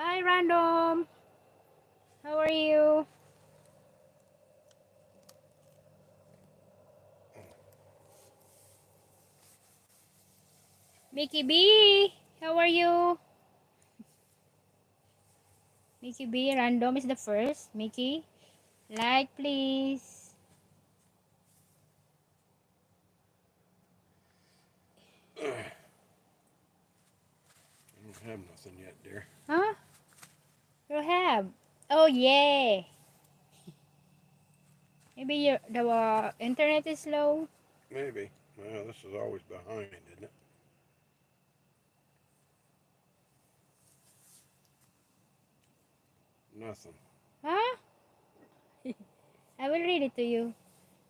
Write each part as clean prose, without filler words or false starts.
Hi, Random. How are you? Mickey B, how are you? Mickey B, Random is the first. Mickey, like please. I don't have nothing yet, dear. Huh? You have? Oh yeah. Maybe the internet is slow. Maybe. Well, this is always behind, isn't it? Nothing. Huh? I will read it to you.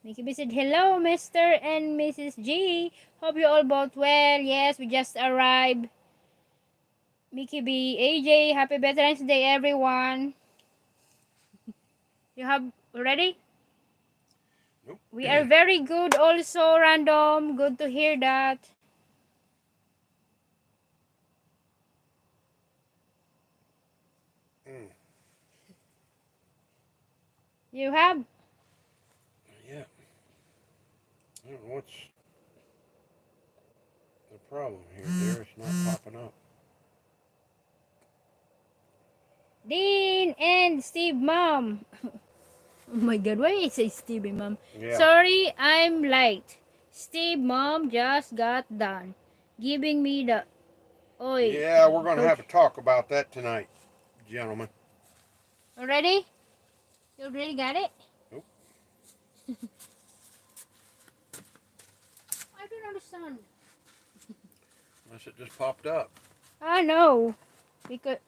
Mickey B said, hello, Mr. and Mrs. G. Hope you all both well. Yes, we just arrived. Mickey B, AJ, happy Veterans Day, everyone. You have already? Nope. We are very good also, Random. Good to hear that. Mm, You have? yeah. I don't know what's the problem here, dear. It's not popping up. Dean and Steve Mom. Oh my god, why is it Steve Mom? Yeah. Sorry, I'm late. Steve Mom just got done giving me the oi. Yeah, we're going to have Okay. a talk about that tonight, gentlemen. Already? You already got it? Nope. I don't understand. Unless it just popped up. I know. Because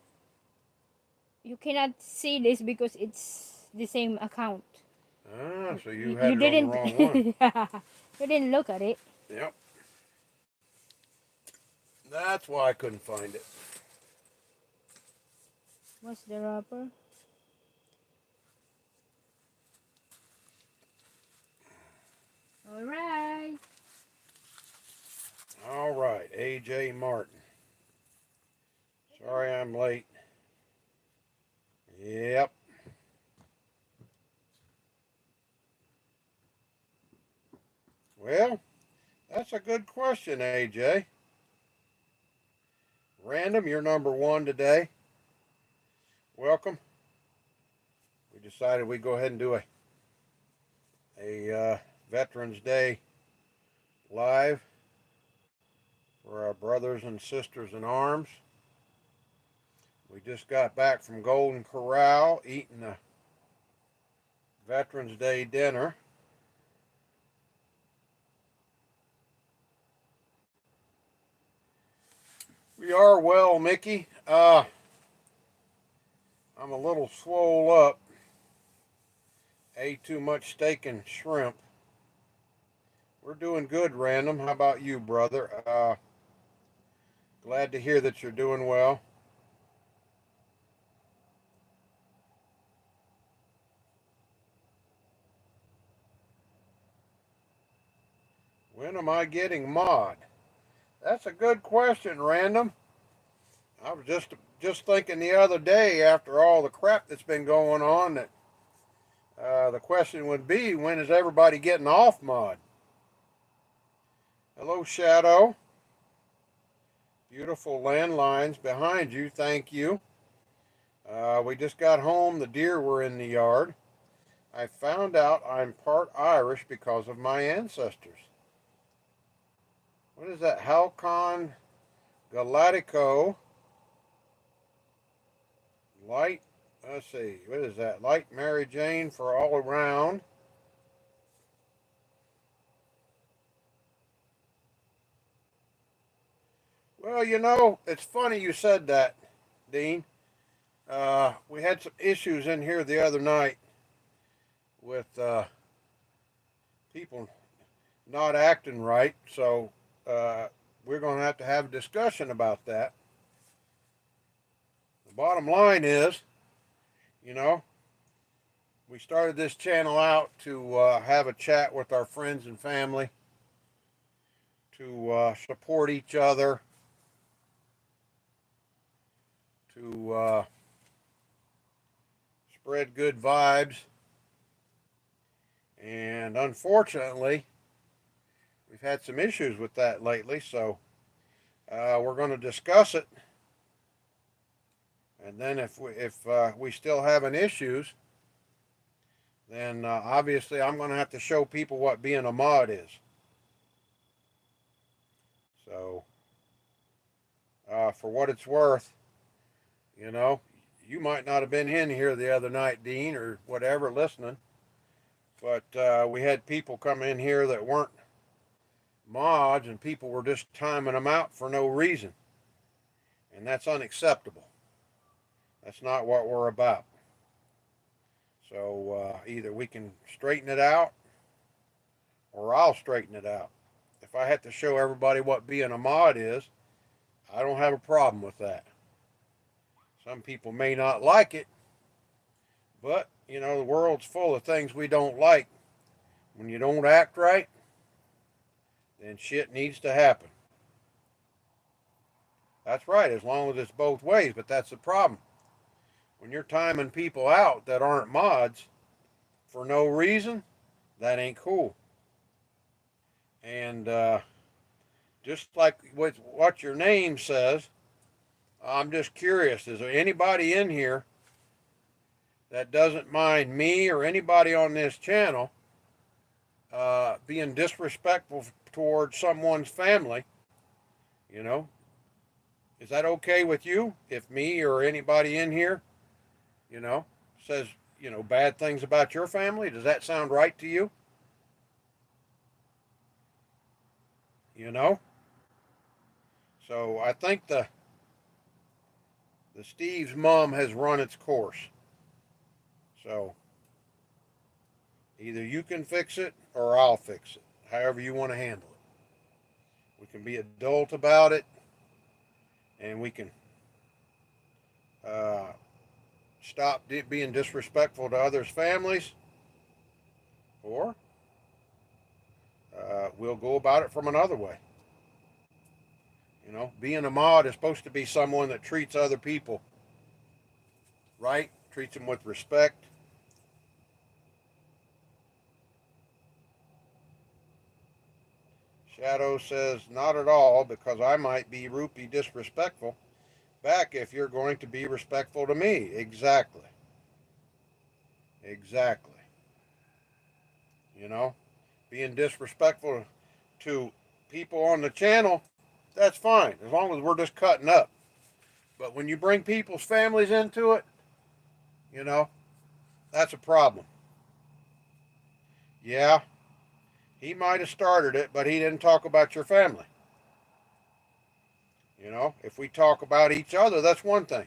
you cannot see this because it's the same account. Ah, so you had You it on the didn't wrong one. you didn't look at it. Yep. That's why I couldn't find it. What's the wrapper? All right. All right, AJ Martin. Sorry I'm late. Yep. Well, that's a good question, AJ. Random, you're number one today. Welcome. We decided we'd go ahead and do a Veterans Day live for our brothers and sisters in arms. We just got back from Golden Corral eating a Veterans Day dinner. We are well, Mickey. I'm a little swole up. Ate too much steak and shrimp. We're doing good, Random. How about you, brother? Glad to hear that you're doing well. When am I getting mod? That's a good question, Random. I was just thinking the other day, after all the crap that's been going on, that the question would be, when is everybody getting off mod? Hello, Shadow. Beautiful landlines behind you. Thank you. We just got home. The deer were in the yard. I found out I'm part Irish because of my ancestors. What is that? Halcon Galactico. Light. Let's see. What is that? Light Mary Jane for all around. Well, it's funny you said that, Dean. We had some issues in here the other night with people not acting right, so we're going to have a discussion about that. The bottom line is, you know, we started this channel out to have a chat with our friends and family, to support each other, to spread good vibes. And unfortunately, we've had some issues with that lately, so we're going to discuss it. And then if we still having issues, then obviously I'm going to have to show people what being a mod is. So, for what it's worth, you know, you might not have been in here the other night, Dean, or whatever, listening. But we had people come in here that weren't mods, and people were just timing them out for no reason. And that's unacceptable. That's not what we're about. So either we can straighten it out, or I'll straighten it out. If I have to show everybody what being a mod is, I don't have a problem with that. Some people may not like it, but, you know, the world's full of things we don't like. When you don't act right, then shit needs to happen. That's right, as long as it's both ways, but that's the problem. When you're timing people out that aren't mods for no reason, that ain't cool. And just like what your name says, I'm just curious, is there anybody in here that doesn't mind me or anybody on this channel being disrespectful towards someone's family? You know, is that okay with you if me or anybody in here, you know, says, you know, bad things about your family? Does that sound right to you? You know? So I think the Steve's mom has run its course. So either you can fix it or I'll fix it, however you want to handle it. We can be adult about it, and we can stop being disrespectful to others' families, or we'll go about it from another way. You know, being a mod is supposed to be someone that treats other people right, treats them with respect. Shadow says, not at all, because I might be rupee disrespectful back if you're going to be respectful to me. Exactly. Exactly. You know, being disrespectful to people on the channel, that's fine, as long as we're just cutting up. But when you bring people's families into it, you know, that's a problem. Yeah, he might have started it, but he didn't talk about your family. You know, if we talk about each other, that's one thing.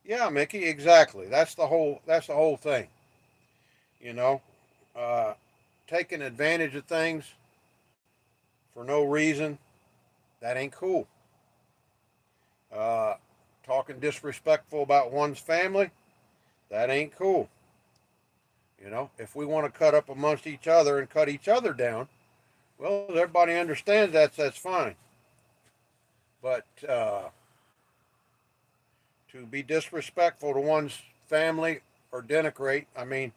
Yeah, Mickey, exactly. That's the whole thing. You know, uh, taking advantage of things for no reason, that ain't cool. Uh, Talking disrespectful about one's family, that ain't cool. You know, if we want to cut up amongst each other and cut each other down, well, everybody understands that's fine. But to be disrespectful to one's family or denigrate, I mean,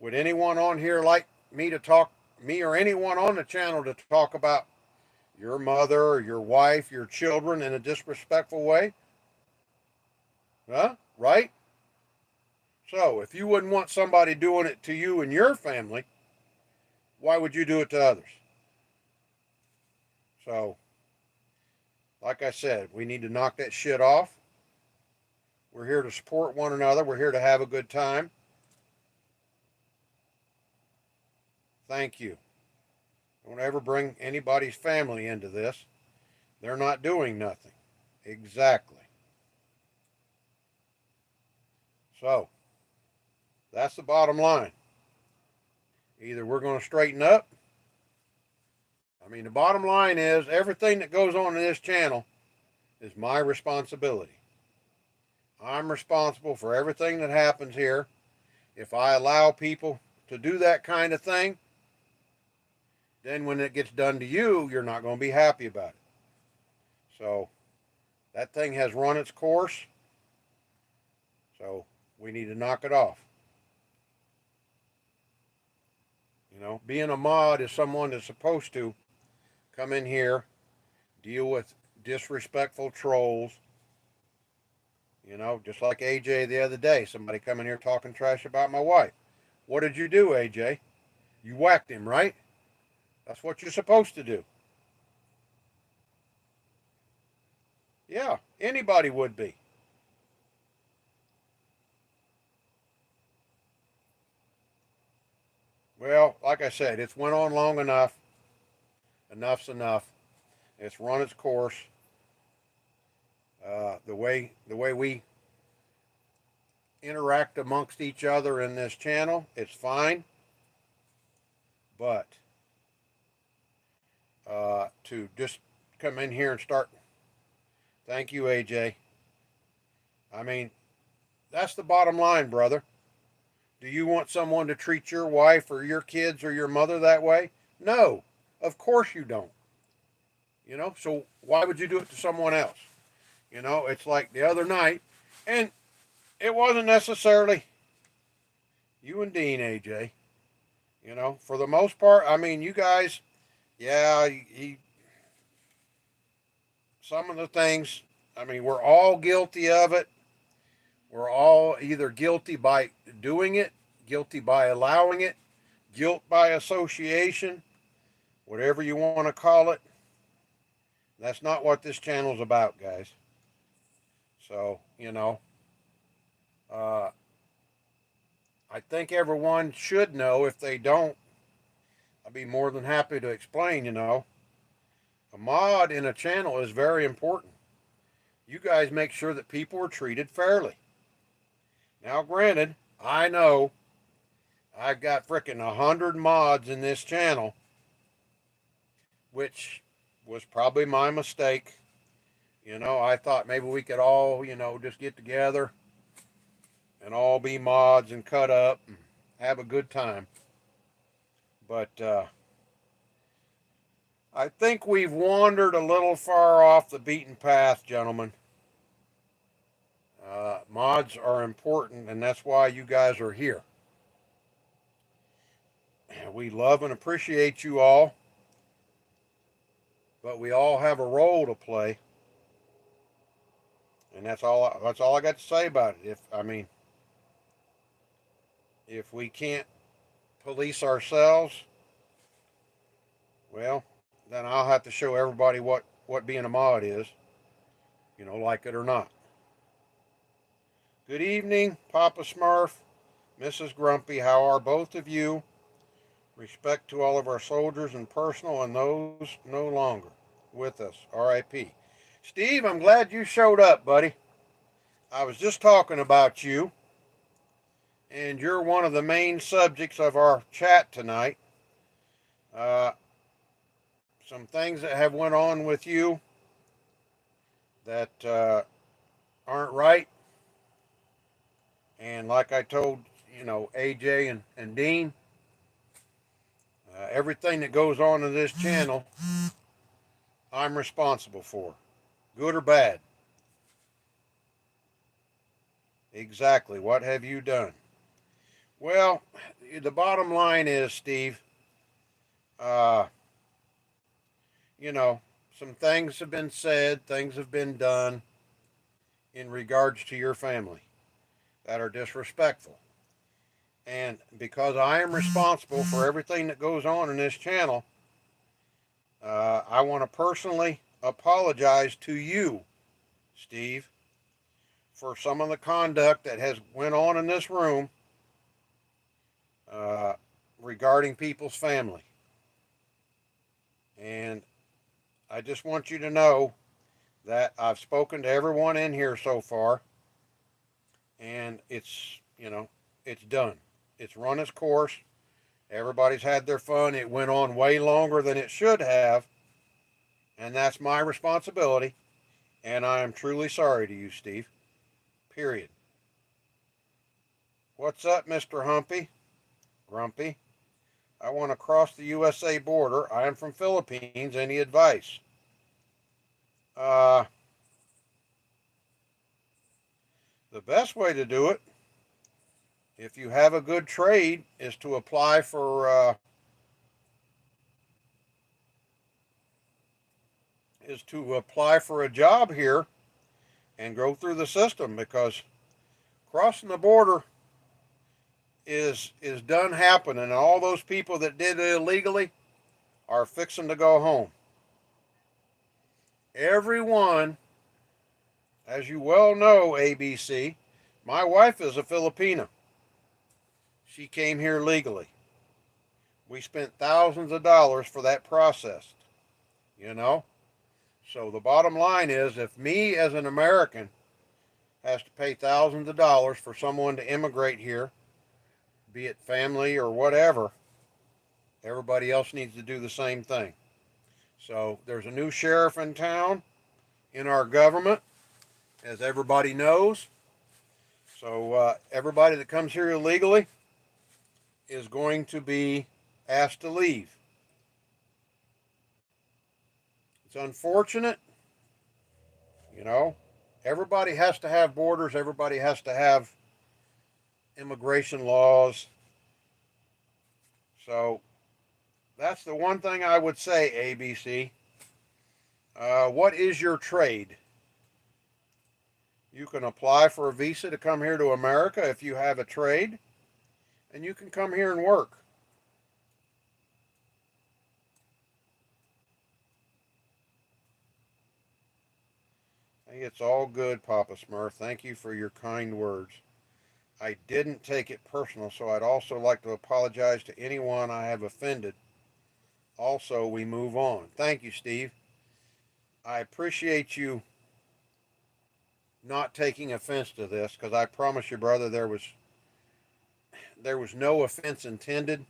would anyone on here like me or anyone on the channel to talk about your mother or your wife, your children in a disrespectful way? Huh? Right? So, if you wouldn't want somebody doing it to you and your family, why would you do it to others? So, like I said, we need to knock that shit off. We're here to support one another. We're here to have a good time. Thank you. Don't ever bring anybody's family into this. They're not doing nothing. Exactly. So, that's the bottom line. Either we're going to straighten up. I mean, the bottom line is everything that goes on in this channel is my responsibility. I'm responsible for everything that happens here. If I allow people to do that kind of thing, then when it gets done to you, you're not going to be happy about it. So that thing has run its course. So we need to knock it off. Being a mod is someone that's supposed to come in here, deal with disrespectful trolls. Just like AJ the other day, somebody come in here talking trash about my wife. What did you do, AJ? You whacked him, right? That's what you're supposed to do. Yeah, anybody would be. Well, like I said, it's went on long enough. Enough's enough. It's run its course. The way we interact amongst each other in this channel, it's fine. But to just come in here and start, thank you, AJ. I mean, that's the bottom line, brother. Do you want someone to treat your wife or your kids or your mother that way? No, of course you don't. So why would you do it to someone else? It's like the other night, and it wasn't necessarily you and Dean, AJ. For the most part, I mean, you guys, yeah, some of the things, I mean, we're all guilty of it. We're all either guilty by doing it, guilty by allowing it, guilt by association, whatever you want to call it. That's not what this channel's about, guys. So, I think everyone should know. If they don't, I'd be more than happy to explain. A mod in a channel is very important. You guys make sure that people are treated fairly. Now, granted, I know I've got frickin' 100 mods in this channel, which was probably my mistake. I thought maybe we could all, just get together and all be mods and cut up and have a good time. But I think we've wandered a little far off the beaten path, gentlemen. Mods are important, and that's why you guys are here. We love and appreciate you all, but we all have a role to play, and that's all I got to say about it. If we can't police ourselves, well, then I'll have to show everybody what being a mod is, like it or not. Good evening, Papa Smurf, Mrs. Grumpy. How are both of you? Respect to all of our soldiers in personal and those no longer with us. R.I.P. Steve, I'm glad you showed up, buddy. I was just talking about you, and you're one of the main subjects of our chat tonight. Some things that have went on with you that aren't right. And like I told, AJ and Dean, everything that goes on in this channel, I'm responsible for, good or bad. Exactly. What have you done? Well, the bottom line is, Steve, some things have been said, things have been done in regards to your family that are disrespectful. And because I am responsible for everything that goes on in this channel, I want to personally apologize to you, Steve, for some of the conduct that has went on in this room regarding people's family. And I just want you to know that I've spoken to everyone in here so far, and it's done. It's run its course. Everybody's had their fun. It went on way longer than it should have, and that's my responsibility, and I am truly sorry to you, Steve. Period. What's up, Mr. Humpy? Grumpy. I want to cross the USA border. I am from Philippines. Any advice? The best way to do it, if you have a good trade, is to apply for a job here and go through the system, because crossing the border is done happening, and all those people that did it illegally are fixing to go home. Everyone, as you well know, ABC, my wife is a Filipina. She came here legally. We spent thousands of dollars for that process, you know? So the bottom line is, if me as an American has to pay thousands of dollars for someone to immigrate here, be it family or whatever, everybody else needs to do the same thing. So there's a new sheriff in town in our government, as everybody knows. So everybody that comes here illegally is going to be asked to leave. It's unfortunate, you know. Everybody has to have borders. Everybody has to have immigration laws. So that's the one thing I would say, ABC. What is your trade? You can apply for a visa to come here to America if you have a trade, and you can come here and work. I think it's all good, Papa Smurf. Thank you for your kind words. I didn't take it personal, so I'd also like to apologize to anyone I have offended. Also, we move on. Thank you, Steve. I appreciate you not taking offense to this, because I promise you, brother, there was no offense intended,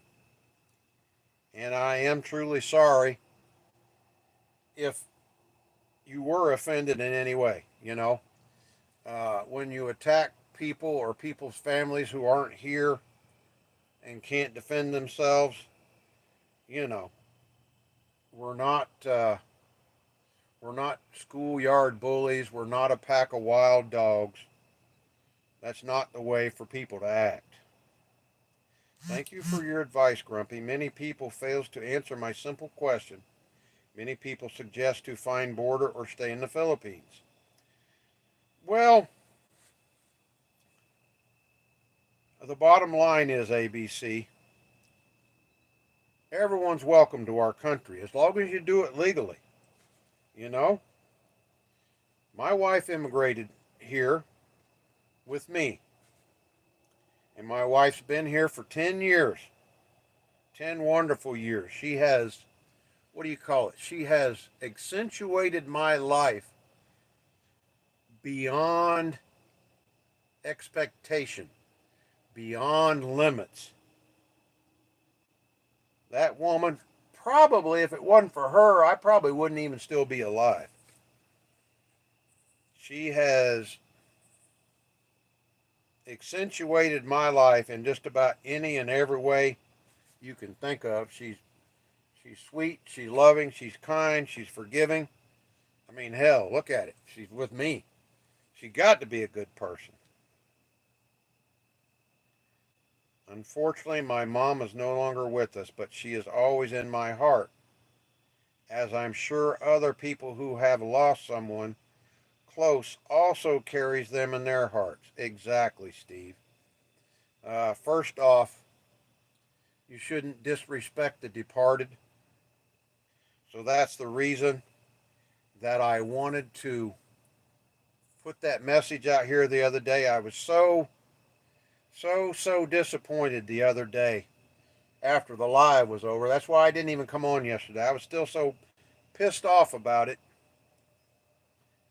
and I am truly sorry if you were offended in any way. When you attack people or people's families who aren't here and can't defend themselves, you know, we're not schoolyard bullies. We're not a pack of wild dogs. That's not the way for people to act. Thank you for your advice, Grumpy. Many people fails to answer my simple question. Many people suggest to find border or stay in the Philippines. Well, the bottom line is, ABC, everyone's welcome to our country as long as you do it legally. You know, my wife immigrated here with me, and my wife's been here for 10 years, 10 wonderful years. She has, what do you call it? She has accentuated my life beyond expectation, beyond limits. That woman, probably, if it wasn't for her, I probably wouldn't even still be alive. She has accentuated my life in just about any and every way you can think of. She's sweet, she's loving, she's kind, she's forgiving. I mean, hell, look at it. She's with me. She got to be a good person. Unfortunately, my mom is no longer with us, but she is always in my heart, as I'm sure other people who have lost someone close also carries them in their hearts. Exactly, Steve. First off, you shouldn't disrespect the departed. So that's the reason that I wanted to put that message out here the other day. I was so disappointed the other day after the live was over. That's why I didn't even come on yesterday. I was still so pissed off about it.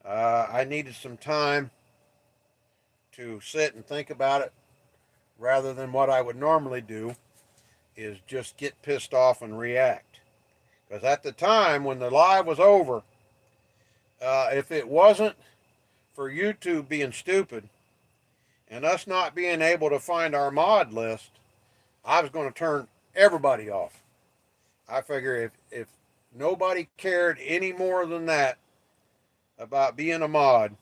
I needed some time to sit and think about it, rather than what I would normally do is just get pissed off and react. Because at the time when the live was over, if it wasn't for YouTube being stupid and us not being able to find our mod list, I was going to turn everybody off. I figure if nobody cared any more than that about being a mod,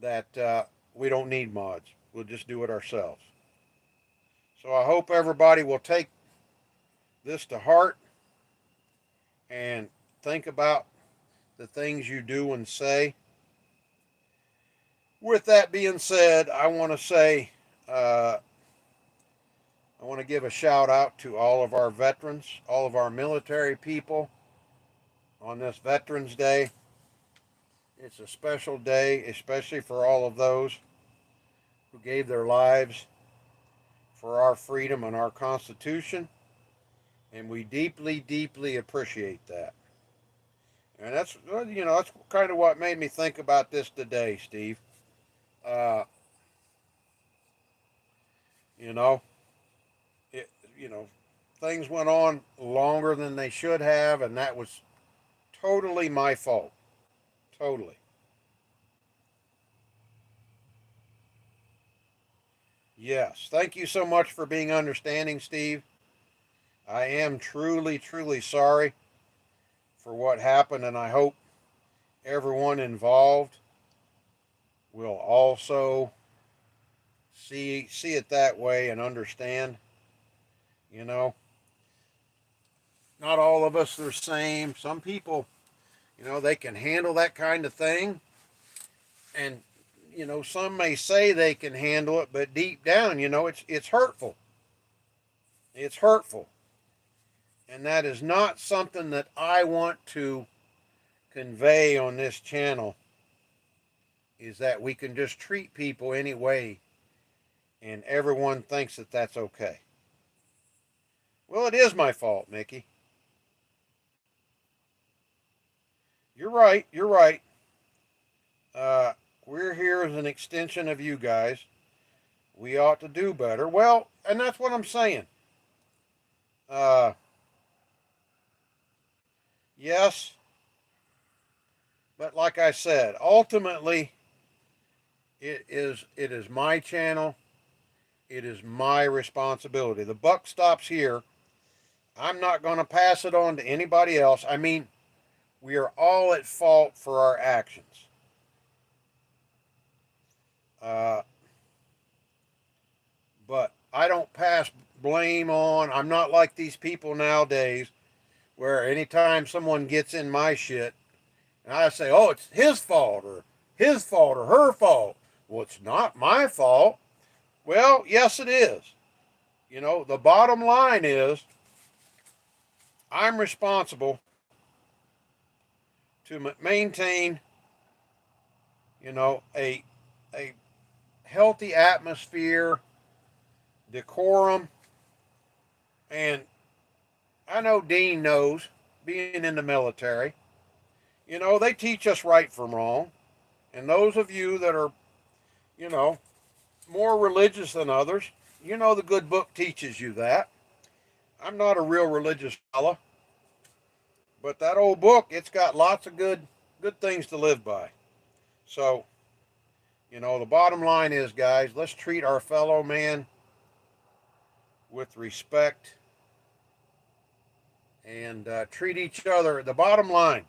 that we don't need mods. We'll just do it ourselves. So I hope everybody will take this to heart and think about the things you do and say. With that being said, I want to say, I want to give a shout out to all of our veterans, all of our military people on this Veterans Day. It's a special day, especially for all of those who gave their lives for our freedom and our Constitution, and we deeply, deeply appreciate that. And that's kind of what made me think about this today, Steve. Uh, you know, it, you know, things went on longer than they should have, and that was totally my fault. Totally. Yes. Thank you so much for being understanding, Steve. I am truly, truly sorry for what happened, and I hope everyone involved will also see it that way and understand. You know, not all of us are the same. Some people, they can handle that kind of thing, and some may say they can handle it, but deep down, it's hurtful. It's hurtful, and that is not something that I want to convey on this channel. Is that we can just treat people any way, and everyone thinks that that's okay. Well, it is my fault, Mickey. You're right. You're right. We're here as an extension of you guys. We ought to do better. Well, and that's what I'm saying. Uh, yes, but like I said, ultimately, it is my channel. It is my responsibility. The buck stops here. I'm not going to pass it on to anybody else. I mean, we are all at fault for our actions. Uh, but I don't pass blame on. I'm not like these people nowadays where anytime someone gets in my shit and I say, oh, it's his fault or her fault. Well, it's not my fault. Well, yes, it is. The bottom line is I'm responsible to maintain, a healthy atmosphere, decorum, and I know Dean knows, being in the military, they teach us right from wrong. And those of you that are, you know, more religious than others, the good book teaches you that. I'm not a real religious fella, but that old book, it's got lots of good things to live by. So, the bottom line is, guys, let's treat our fellow man with respect and treat each other. The bottom line,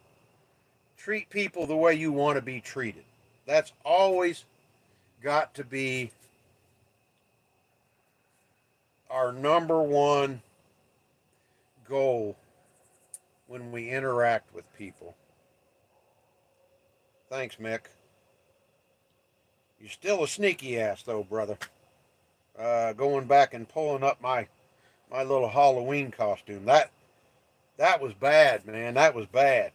treat people the way you want to be treated. That's always got to be our number one goal when we interact with people. Thanks, Mick. You're still a sneaky ass, though, brother. Going back and pulling up my little Halloween costume. That was bad, man. That was bad.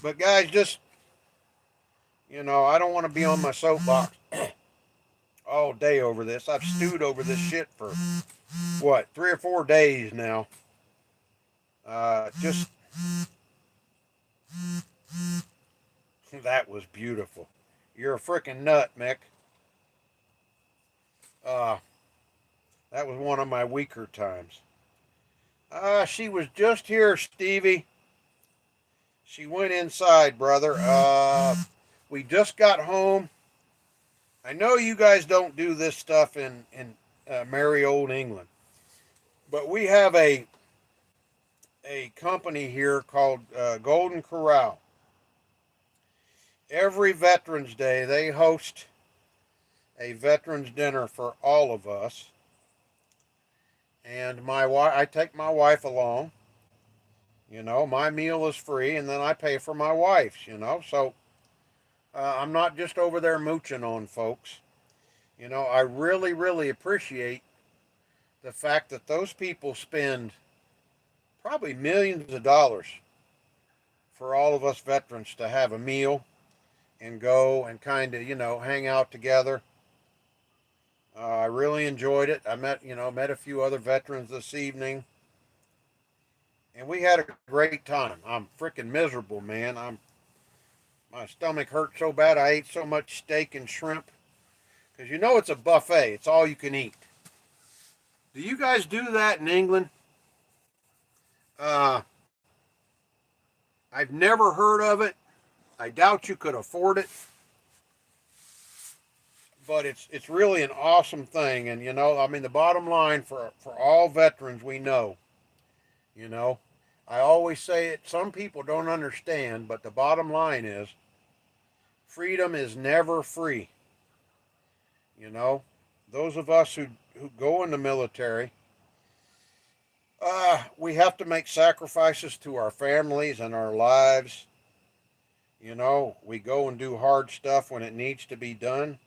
But guys, just I don't want to be on my soapbox all day over this. I've stewed over this shit for what, 3 or 4 days now. Just that was beautiful. You're a freaking nut, Mick. That was one of my weaker times. She was just here, Stevie. She went inside, brother. We just got home. I know you guys don't do this stuff in merry old England, but we have a company here called Golden Corral, every Veterans Day they host a veterans dinner for all of us, and my wife, I take my wife along. You know, my meal is free, and then I pay for my wife's. You know, so I'm not just over there mooching on folks. You know, I really, really appreciate the fact that those people spend probably millions of dollars for all of us veterans to have a meal and go and kind of, you know, hang out together. I really enjoyed it. I met a few other veterans this evening, and we had a great time. I'm freaking miserable, man. My stomach hurt so bad. I ate so much steak and shrimp because you know it's a buffet. It's all you can eat. Do you guys do that in England? Uh, I've never heard of it. I doubt you could afford it, but it's really an awesome thing. And you know, I mean, the bottom line for all veterans we know, you know, I always say it. Some people don't understand, but the bottom line is freedom is never free. You know, those of us who go in the military, we have to make sacrifices to our families and our lives. You know, we go and do hard stuff when it needs to be done.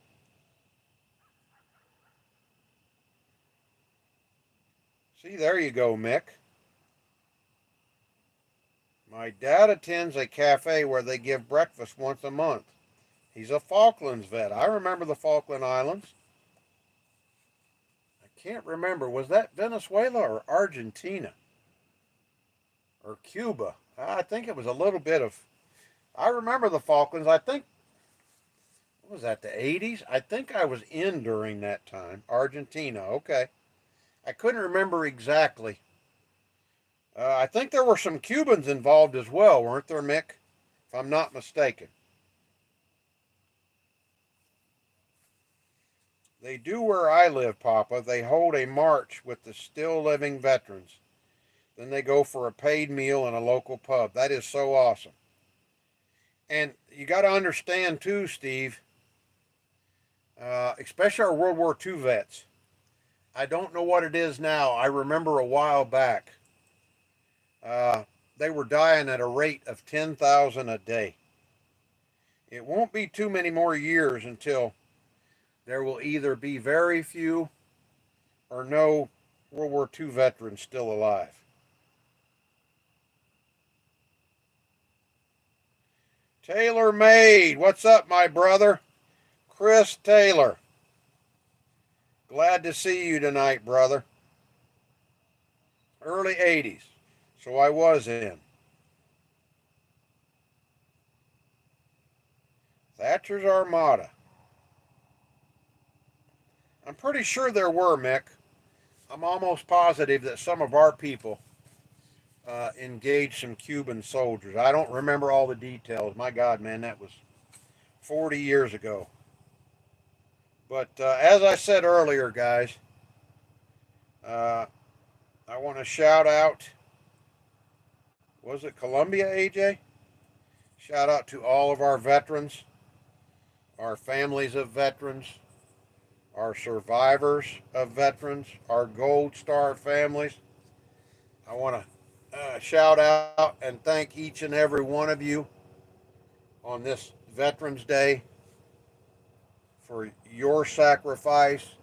See, there you go, Mick. My dad attends a cafe where they give breakfast once a month. He's a Falklands vet. I remember the Falkland Islands. I can't remember. Was that Venezuela or Argentina or Cuba? I think it was a little bit of. I remember the Falklands. I think, what was that, the 80s? I think I was in during that time. Argentina, okay. I couldn't remember exactly. I think there were some Cubans involved as well, weren't there, Mick? If I'm not mistaken. They do where I live, Papa. They hold a march with the still living veterans. Then they go for a paid meal in a local pub. That is so awesome. And you got to understand, too, Steve, especially our World War II vets. I don't know what it is now. I remember a while back, uh, they were dying at a rate of 10,000 a day. It won't be too many more years until there will either be very few or no World War II veterans still alive. Taylor Made, what's up, my brother? Chris Taylor, glad to see you tonight, brother. Early 80s, so I was in. Thatcher's Armada. I'm pretty sure there were, Mick. I'm almost positive that some of our people engaged some Cuban soldiers. I don't remember all the details. My God, man, that was 40 years ago. But as I said earlier, guys, uh, I want to shout out, was it Columbia, AJ? Shout out to all of our veterans, our families of veterans, our survivors of veterans, our Gold Star families. I want to shout out and thank each and every one of you on this Veterans Day for your sacrifice,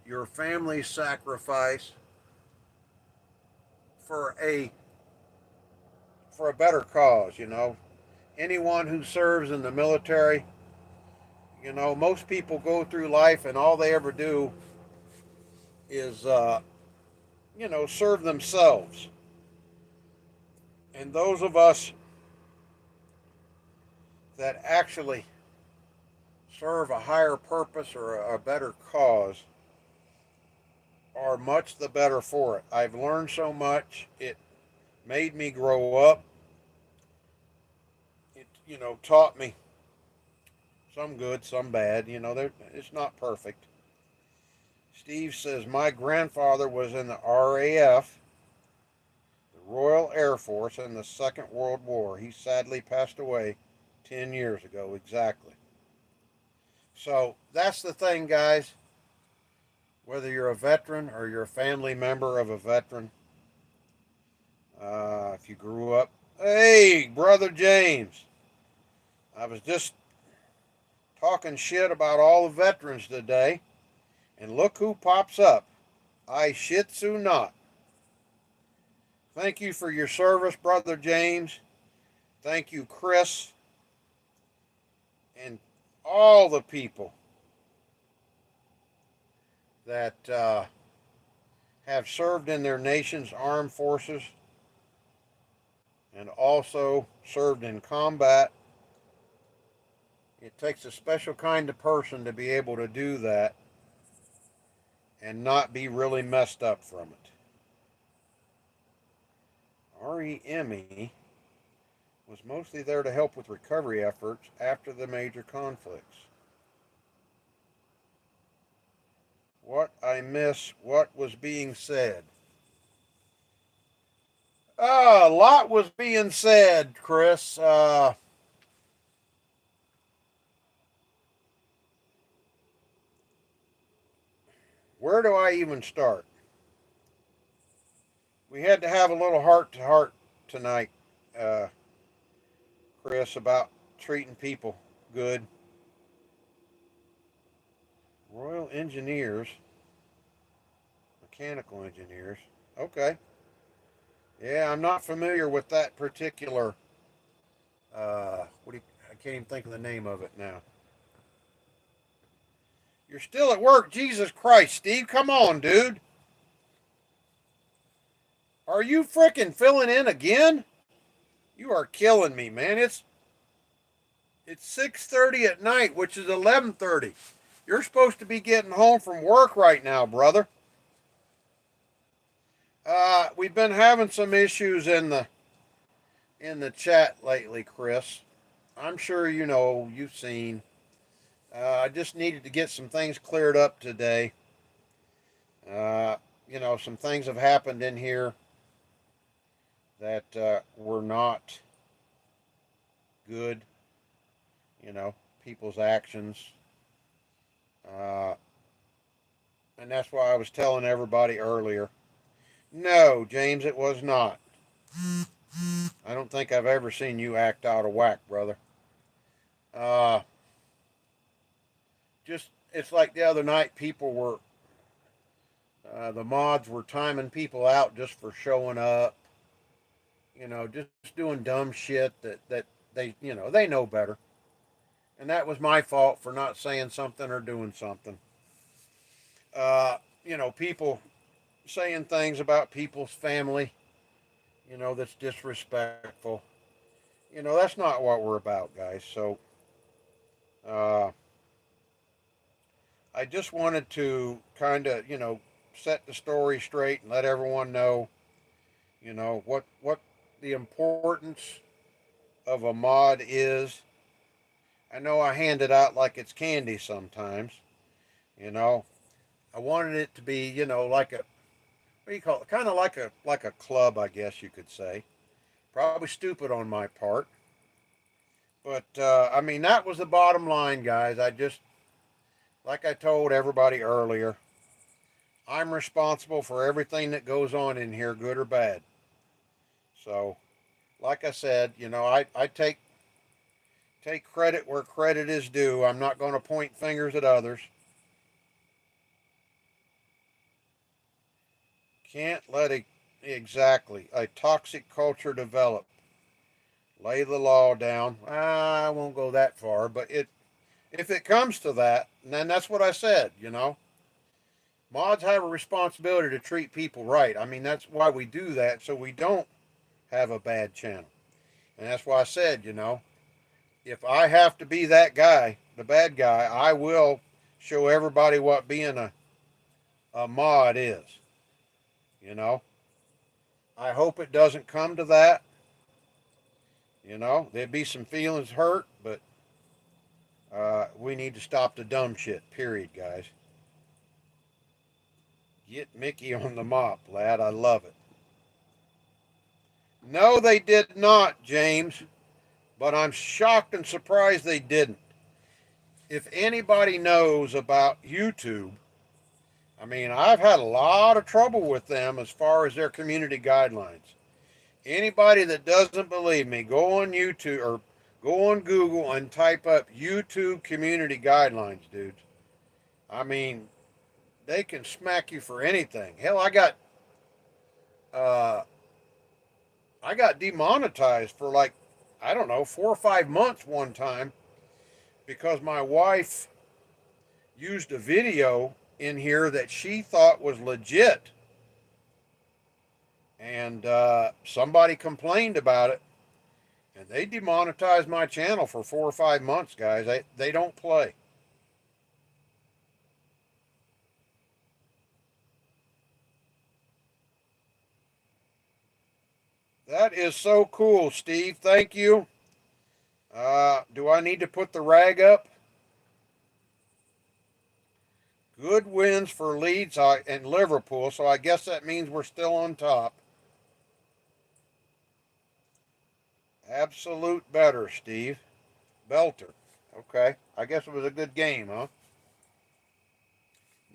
your family's sacrifice for a for a better cause. You know, anyone who serves in the military, you know, most people go through life and all they ever do is, you know, serve themselves. And those of us that actually serve a higher purpose or a better cause are much the better for it. I've learned so much. It made me grow up. It, you know, taught me some good, some bad. You know, it's not perfect. Steve says, my grandfather was in the RAF, the Royal Air Force, in the Second World War. He sadly passed away 10 years ago, exactly. So that's the thing, guys. Whether you're a veteran or you're a family member of a veteran, if you grew up, hey, Brother James, I was just talking shit about all the veterans today, and look who pops up. I shitsu not. Thank you for your service, Brother James. Thank you, Chris, and all the people that have served in their nation's armed forces and also served in combat. It takes a special kind of person to be able to do that and not be really messed up from it. REME was mostly there to help with recovery efforts after the major conflicts. What I miss, what was being said? A lot was being said, Chris. Where do I even start? We had to have a little heart to heart tonight, uh, Chris, about treating people good. Royal Engineers, mechanical engineers. Okay. Yeah, I'm not familiar with that particular. I can't even think of the name of it now. You're still at work, Jesus Christ, Steve. Come on, dude. Are you freaking filling in again? You are killing me, man. It's 6:30 at night, which is 11:30. You're supposed to be getting home from work right now, brother. We've been having some issues in the chat lately, Chris. I'm sure you know, you've seen. I just needed to get some things cleared up today. Uh, some things have happened in here that were not good. People's actions. Uh, and that's why I was telling everybody earlier. No, James, it was not. I don't think I've ever seen you act out of whack, brother. Uh, just, it's like the other night, the mods were timing people out just for showing up. Just doing dumb shit that they know better. And that was my fault for not saying something or doing something. People saying things about people's family, that's disrespectful. That's not what we're about, guys. So, uh, I just wanted to kind of, set the story straight and let everyone know, what the importance of a mod is. I know I hand it out like it's candy sometimes, you know. I wanted it to be, like a what do you call it? Kind of like a club, I guess you could say. Probably stupid on my part, but I mean that was the bottom line, guys. I just like I told everybody earlier, I'm responsible for everything that goes on in here, good or bad. So, like I said, I take credit where credit is due. I'm not going to point fingers at others. Can't let a toxic culture develop. Lay the law down. I won't go that far, but if it comes to that, then that's what I said. Mods have a responsibility to treat people right. I mean, that's why we do that, so we don't have a bad channel. And that's why I said, if I have to be that guy, the bad guy, I will show everybody what being a mod is. You know, I hope it doesn't come to that. There'd be some feelings hurt, but we need to stop the dumb shit, period, guys. Get Mickey on the mop, lad. I love it. No, they did not, James. but I'm shocked and surprised they didn't. If anybody knows about YouTube, I mean, I've had a lot of trouble with them as far as their community guidelines. Anybody that doesn't believe me, go on YouTube or go on Google and type up YouTube community guidelines, dudes. I mean, they can smack you for anything. Hell, uh, I got demonetized for like, I don't know, 4 or 5 months one time because my wife used a video in here that she thought was legit. And somebody complained about it, and they demonetized my channel for 4 or 5 months, guys. They don't play. That is so cool, Steve. Thank you. Do I need to put the rag up? Good wins for Leeds and Liverpool, so I guess that means we're still on top. Absolute better, Steve. Belter. Okay. I guess it was a good game, huh?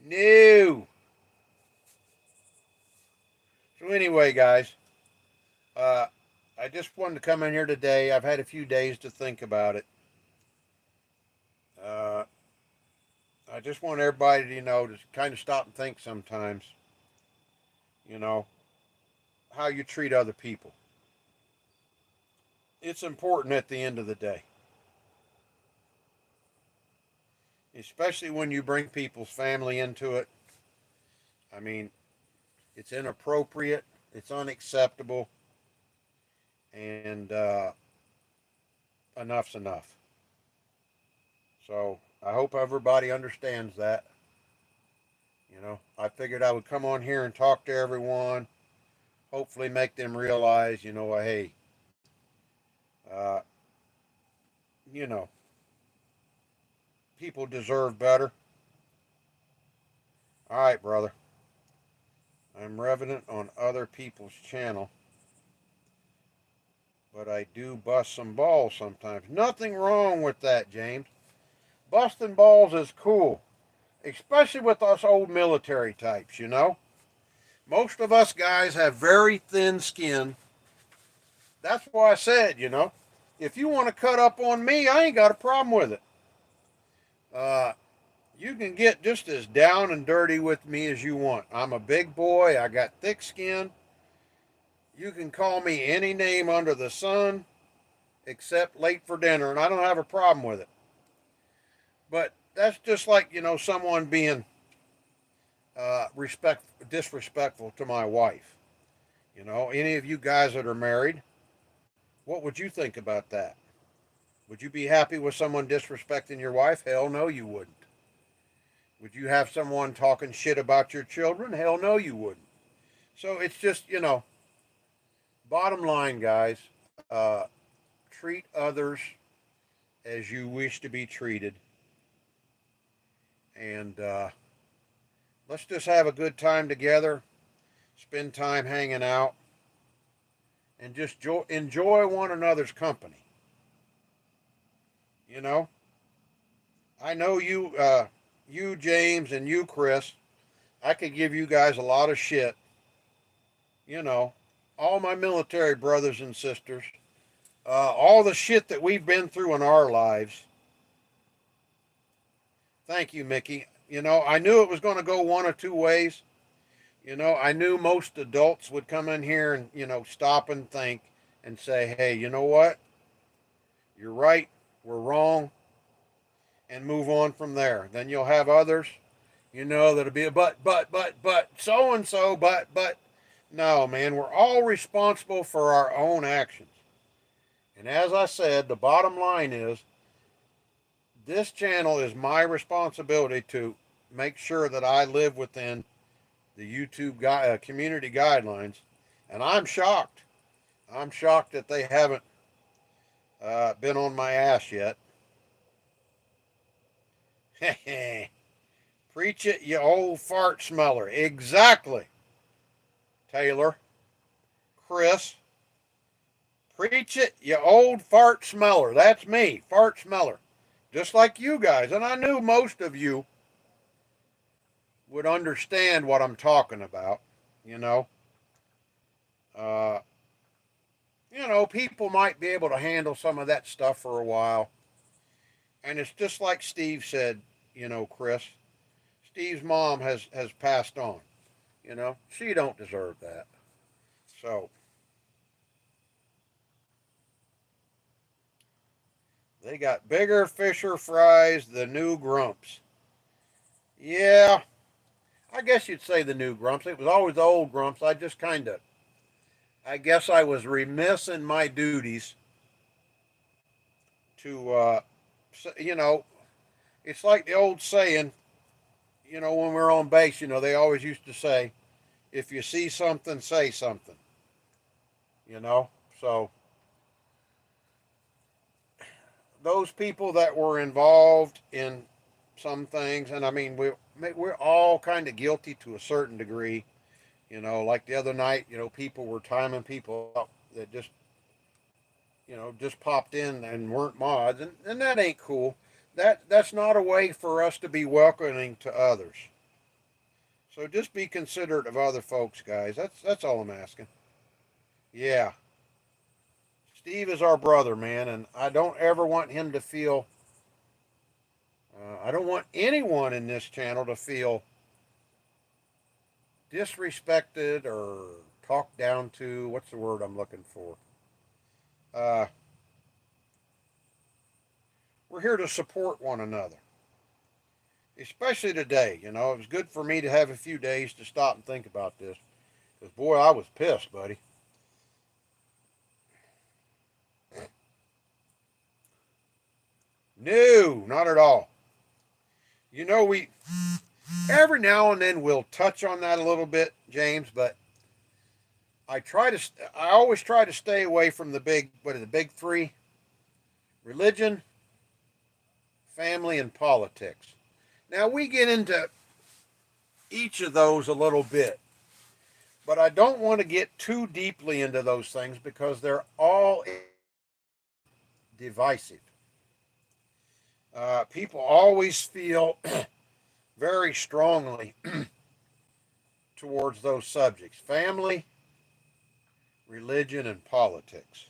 No. So anyway, guys, uh, I just wanted to come in here today. I've had a few days to think about it. Uh, I just want everybody to, to kind of stop and think sometimes, you know, how you treat other people. It's important at the end of the day, especially when you bring people's family into it. I mean, it's inappropriate, it's unacceptable, and enough's enough. So I hope everybody understands that. I figured I would come on here and talk to everyone, hopefully make them realize, hey, uh, you know, people deserve better. All right, brother. I'm revenant on other people's channel, but I do bust some balls sometimes. Nothing wrong with that, James. Busting balls is cool, especially with us old military types, Most of us guys have very thin skin. That's why I said, if you want to cut up on me, I ain't got a problem with it. You can get just as down and dirty with me as you want. I'm a big boy. I got thick skin. You can call me any name under the sun except late for dinner, and I don't have a problem with it. But that's just like, someone being disrespectful to my wife. Any of you guys that are married, what would you think about that? Would you be happy with someone disrespecting your wife? Hell no, you wouldn't. Would you have someone talking shit about your children? Hell no, you wouldn't. So it's just, bottom line, guys, treat others as you wish to be treated. And let's just have a good time together, spend time hanging out, and just enjoy one another's company. I know you James and you Chris, I could give you guys a lot of shit. All my military brothers and sisters, all the shit that we've been through in our lives. Thank you, Mickey. I knew it was going to go one or two ways. I knew most adults would come in here and, stop and think and say, hey, you know what? You're right. We're wrong. And move on from there. Then you'll have others, that'll be a but, so and so, but. No, man, we're all responsible for our own actions. And as I said, the bottom line is this channel is my responsibility to make sure that I live within the YouTube community guidelines. And I'm shocked. I'm shocked that they haven't been on my ass yet. Preach it, you old fart smeller. Exactly. Taylor, Chris, Preach it, you old fart smeller. That's me, fart smeller. Just like you guys. And I knew most of you would understand what I'm talking about, you know. Uh, people might be able to handle some of that stuff for a while. And it's just like Steve said, Chris. Steve's mom has passed on. She don't deserve that. So they got bigger Fisher fries, the new Grumps. Yeah, I guess you'd say the new Grumps. It was always the old Grumps. I guess I was remiss in my duties to, you know, it's like the old saying, when we were on base, they always used to say, if you see something, say something, you know? So those people that were involved in some things, and I mean, we're all kind of guilty to a certain degree, like the other night, people were timing people up that just popped in and weren't mods, and that ain't cool. That's not a way for us to be welcoming to others. So just be considerate of other folks, guys. That's all I'm asking. Yeah, Steve is our brother, man, and I don't ever want him to feel. I don't want anyone in this channel to feel disrespected or talked down to. What's the word I'm looking for? Uh, we're here to support one another, especially today. It was good for me to have a few days to stop and think about this. Because, boy, I was pissed, buddy. No, not at all. We every now and then we'll touch on that a little bit, James, but I always try to stay away from the big three: religion, family, and politics. Now, we get into each of those a little bit, but I don't want to get too deeply into those things because they're all divisive. People always feel very strongly towards those subjects: family, religion, and politics.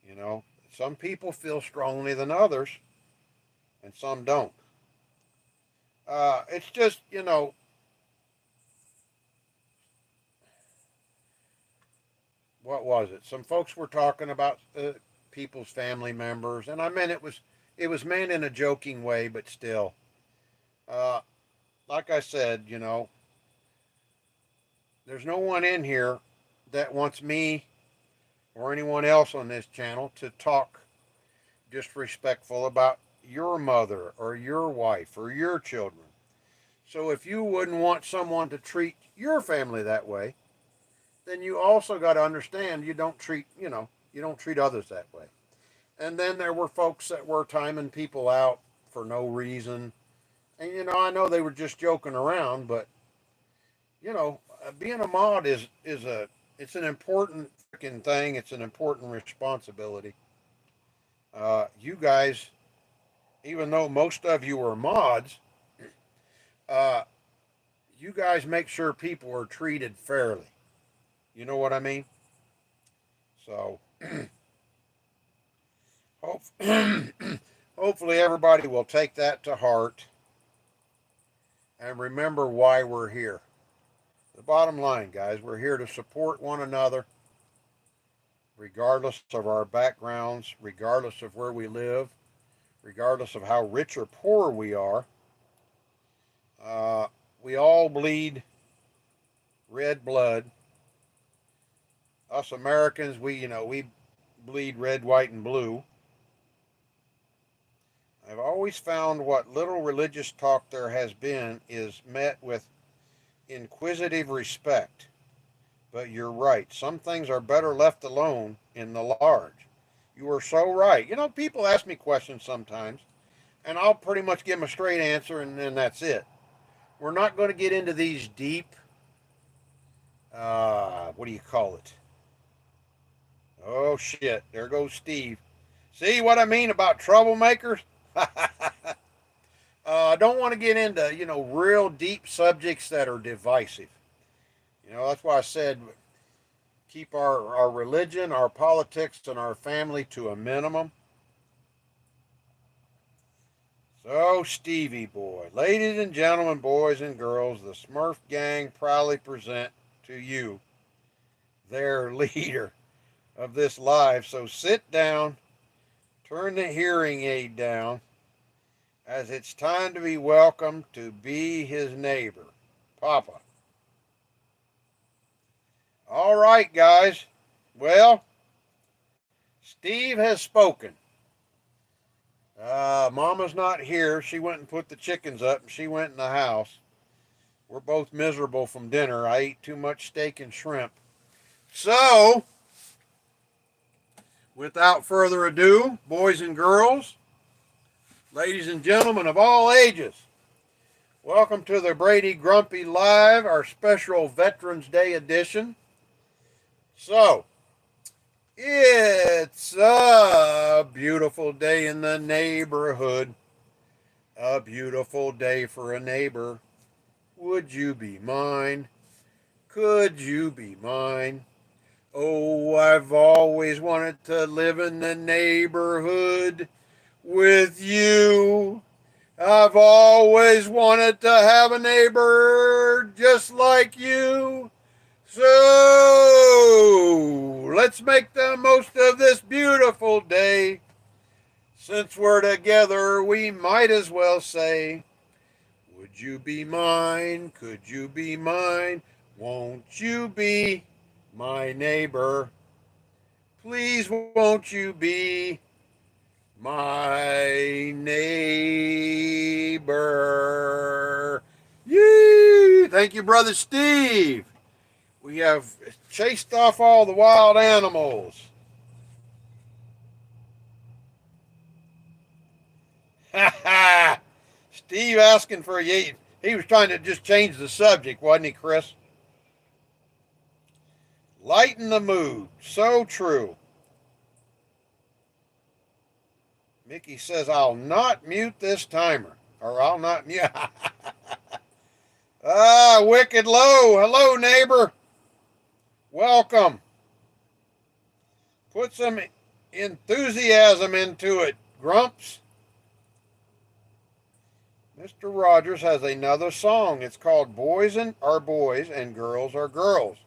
You know, some people feel strongly than others, and some don't. It's just, what was it? Some folks were talking about people's family members, and I meant it was meant in a joking way, but still, uh, like I said, there's no one in here that wants me or anyone else on this channel to talk disrespectful about your mother or your wife or your children. So if you wouldn't want someone to treat your family that way, then you also got to understand you don't treat others that way. And then there were folks that were timing people out for no reason. And I know they were just joking around, but being a mod it's an important freaking thing. It's an important responsibility. You guys, even though most of you are mods, uh, you guys make sure people are treated fairly. You know what I mean? So, hope, hopefully, everybody will take that to heart and remember why we're here. The bottom line, guys, we're here to support one another, regardless of our backgrounds, regardless of where we live, regardless of how rich or poor we are. Uh, we all bleed red blood. Us Americans, we bleed red, white, and blue. I've always found what little religious talk there has been is met with inquisitive respect. But you're right. Some things are better left alone in the large. You are so right. People ask me questions sometimes, and I'll pretty much give them a straight answer, and then that's it. We're not going to get into these deep, what do you call it? Oh shit, there goes Steve. See what I mean about troublemakers? I don't want to get into, real deep subjects that are divisive. That's why I said keep our religion, our politics, and our family to a minimum. So, Stevie boy, ladies and gentlemen, boys and girls, the Smurf gang proudly present to you their leader of this live. So sit down, turn the hearing aid down, as it's time to be welcomed to be his neighbor, Papa. All right, guys. Well, Steve has spoken. Mama's not here. She went and put the chickens up, and she went in the house. We're both miserable from dinner. I ate too much steak and shrimp. So, without further ado, boys and girls, ladies and gentlemen of all ages, welcome to the Brady Grumpy Live, our special Veterans Day edition. So, it's a beautiful day in the neighborhood. A beautiful day for a neighbor. Would you be mine? Could you be mine? Oh, I've always wanted to live in the neighborhood with you. I've always wanted to have a neighbor just like you. So, let's make the most of this beautiful day. Since we're together, we might as well say, would you be mine? Could you be mine? Won't you be my neighbor? Please won't you be my neighbor? Yee! Thank you, Brother Steve. We have chased off all the wild animals. Ha ha! Steve asking for a he was trying to just change the subject, wasn't he, Chris? Lighten the mood. So true. Mickey says, I'll not mute this timer. Or I'll not mute. Wicked Low. Hello, neighbor. Welcome. Put some enthusiasm into it, Grumps. Mr. Rogers has another song. It's called Boys Are Boys and Girls Are Girls.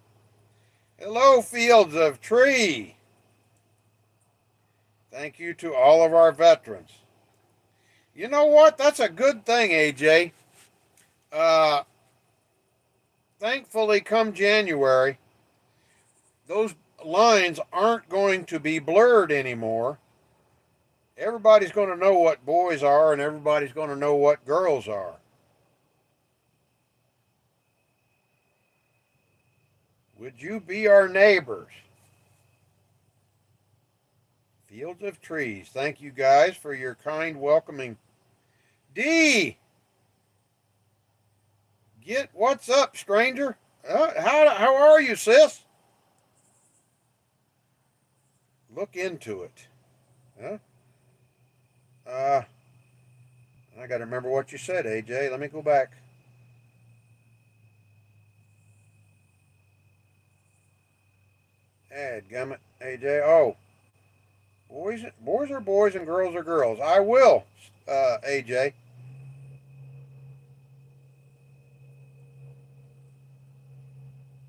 Hello, Fields of Tree. Thank you to all of our veterans. You know what? That's a good thing, AJ. Thankfully, come January, those lines aren't going to be blurred anymore. Everybody's going to know what boys are, and everybody's going to know what girls are. Would you be our neighbors? Fields of Trees. Thank you guys for your kind welcoming. D! What's up, stranger? How are you, sis? Look into it. Huh? I got to remember what you said, AJ. Let me go back. Gummit, AJ. Oh, boys are boys and girls are girls. I will, AJ.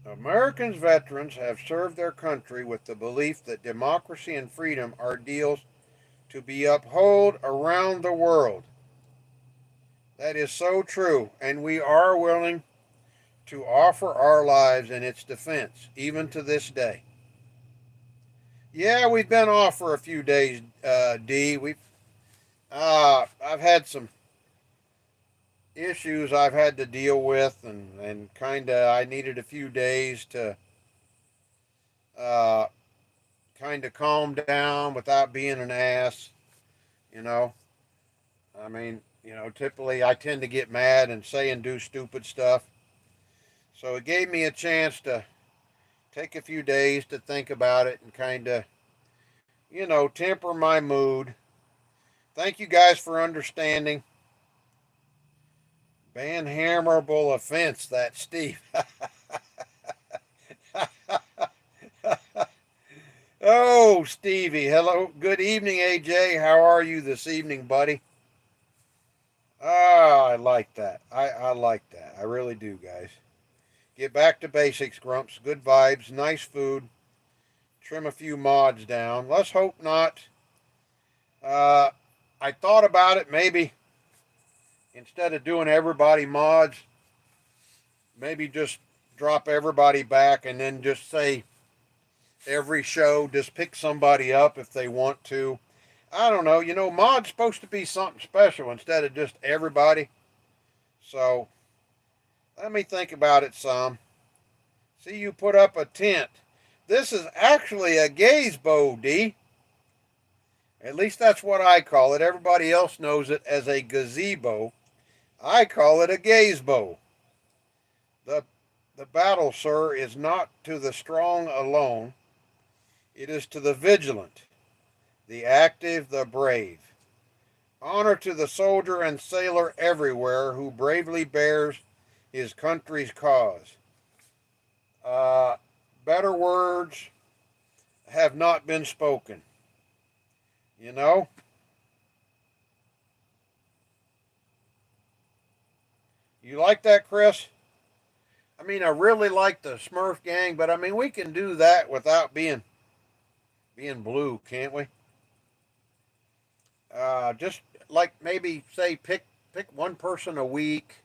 Americans veterans have served their country with the belief that democracy and freedom are ideals to be upheld around the world. That is so true, and we are willing to offer our lives in its defense, even to this day. Yeah, we've been off for a few days, D. I've had some issues I've had to deal with, and kind of I needed a few days to kind of calm down without being an ass, you know. I mean, typically I tend to get mad and say and do stupid stuff. So it gave me a chance to take a few days to think about it and kind of temper my mood. Thank you guys for understanding. Banhammerable offense, that Steve. Oh, Stevie. Hello. Good evening, AJ. How are you this evening, buddy? Ah, I like that. I like that. I really do, guys. Get back to basics, Grumps. Good vibes, nice food. Trim a few mods down. Let's hope not. Uh, I thought about it. Maybe instead of doing everybody mods, maybe just drop everybody back and then just say every show, just pick somebody up if they want to. I don't know. Mod's supposed to be something special instead of just everybody. So let me think about it some. See, you put up a tent. This is actually a gazebo, D. At least that's what I call it. Everybody else knows it as a gazebo. I call it a gazebo. The, the battle, sir, is not to the strong alone. It is to the vigilant, the active, the brave. Honor to the soldier and sailor everywhere who bravely bears his country's cause. Uh, Better words have not been spoken. You know? You like that, Chris? I mean, I really like the Smurf gang, but I mean, we can do that without being blue, can't we? Just like maybe say pick one person a week,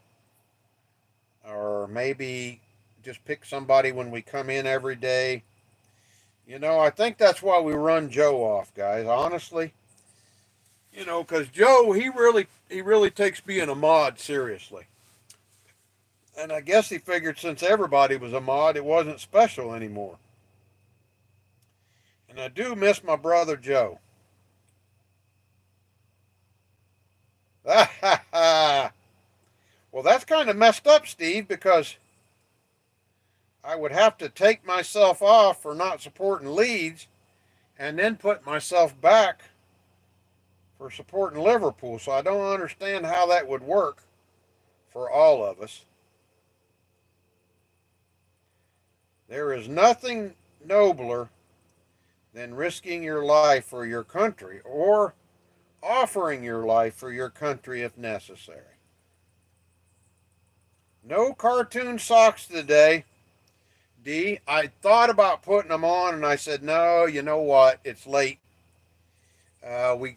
or maybe just pick somebody when we come in every day. I think that's why we run Joe off, guys. Honestly, because Joe he really takes being a mod seriously, and I guess he figured since everybody was a mod, it wasn't special anymore. And I do miss my brother Joe. Well, that's kind of messed up, Steve, because I would have to take myself off for not supporting Leeds and then put myself back for supporting Liverpool. So I don't understand how that would work for all of us. There is nothing nobler than risking your life for your country or offering your life for your country if necessary. No cartoon socks today. D, I thought about putting them on and I said, no, you know what? It's late.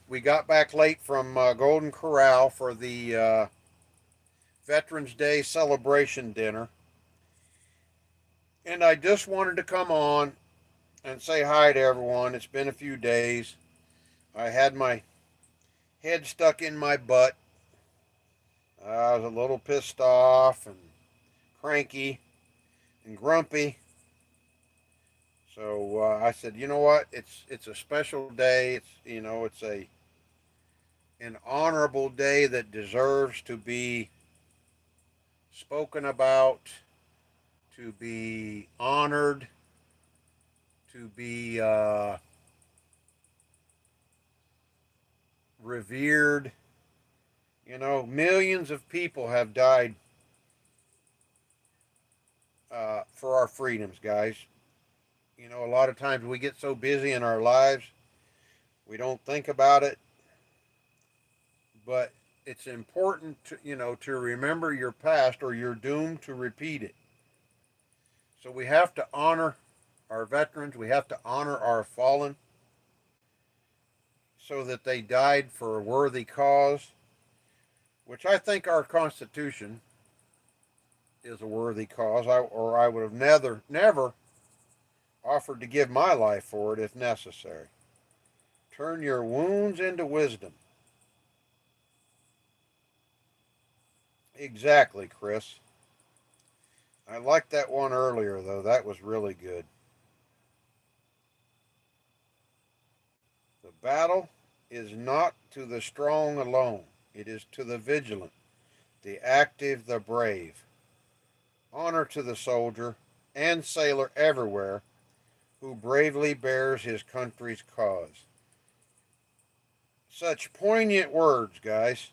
We got back late from Golden Corral for the Veterans Day celebration dinner. And I just wanted to come on and say hi to everyone. It's been a few days. I had my head stuck in my butt. I was a little pissed off and cranky and grumpy. So I said, you know what? It's a special day. It's a an honorable day that deserves to be spoken about, to be honored, to be revered. Millions of people have died for our freedoms, guys. A lot of times we get so busy in our lives, we don't think about it. But it's important to remember your past or you're doomed to repeat it. So we have to honor our veterans. We have to honor our fallen so that they died for a worthy cause, which I think our Constitution is a worthy cause, or I would have never offered to give my life for it if necessary. Turn your wounds into wisdom. Exactly, Chris. I liked that one earlier, though. That was really good. The battle is not to the strong alone, it is to the vigilant, the active, the brave. Honor to the soldier and sailor everywhere who bravely bears his country's cause. Such poignant words, guys.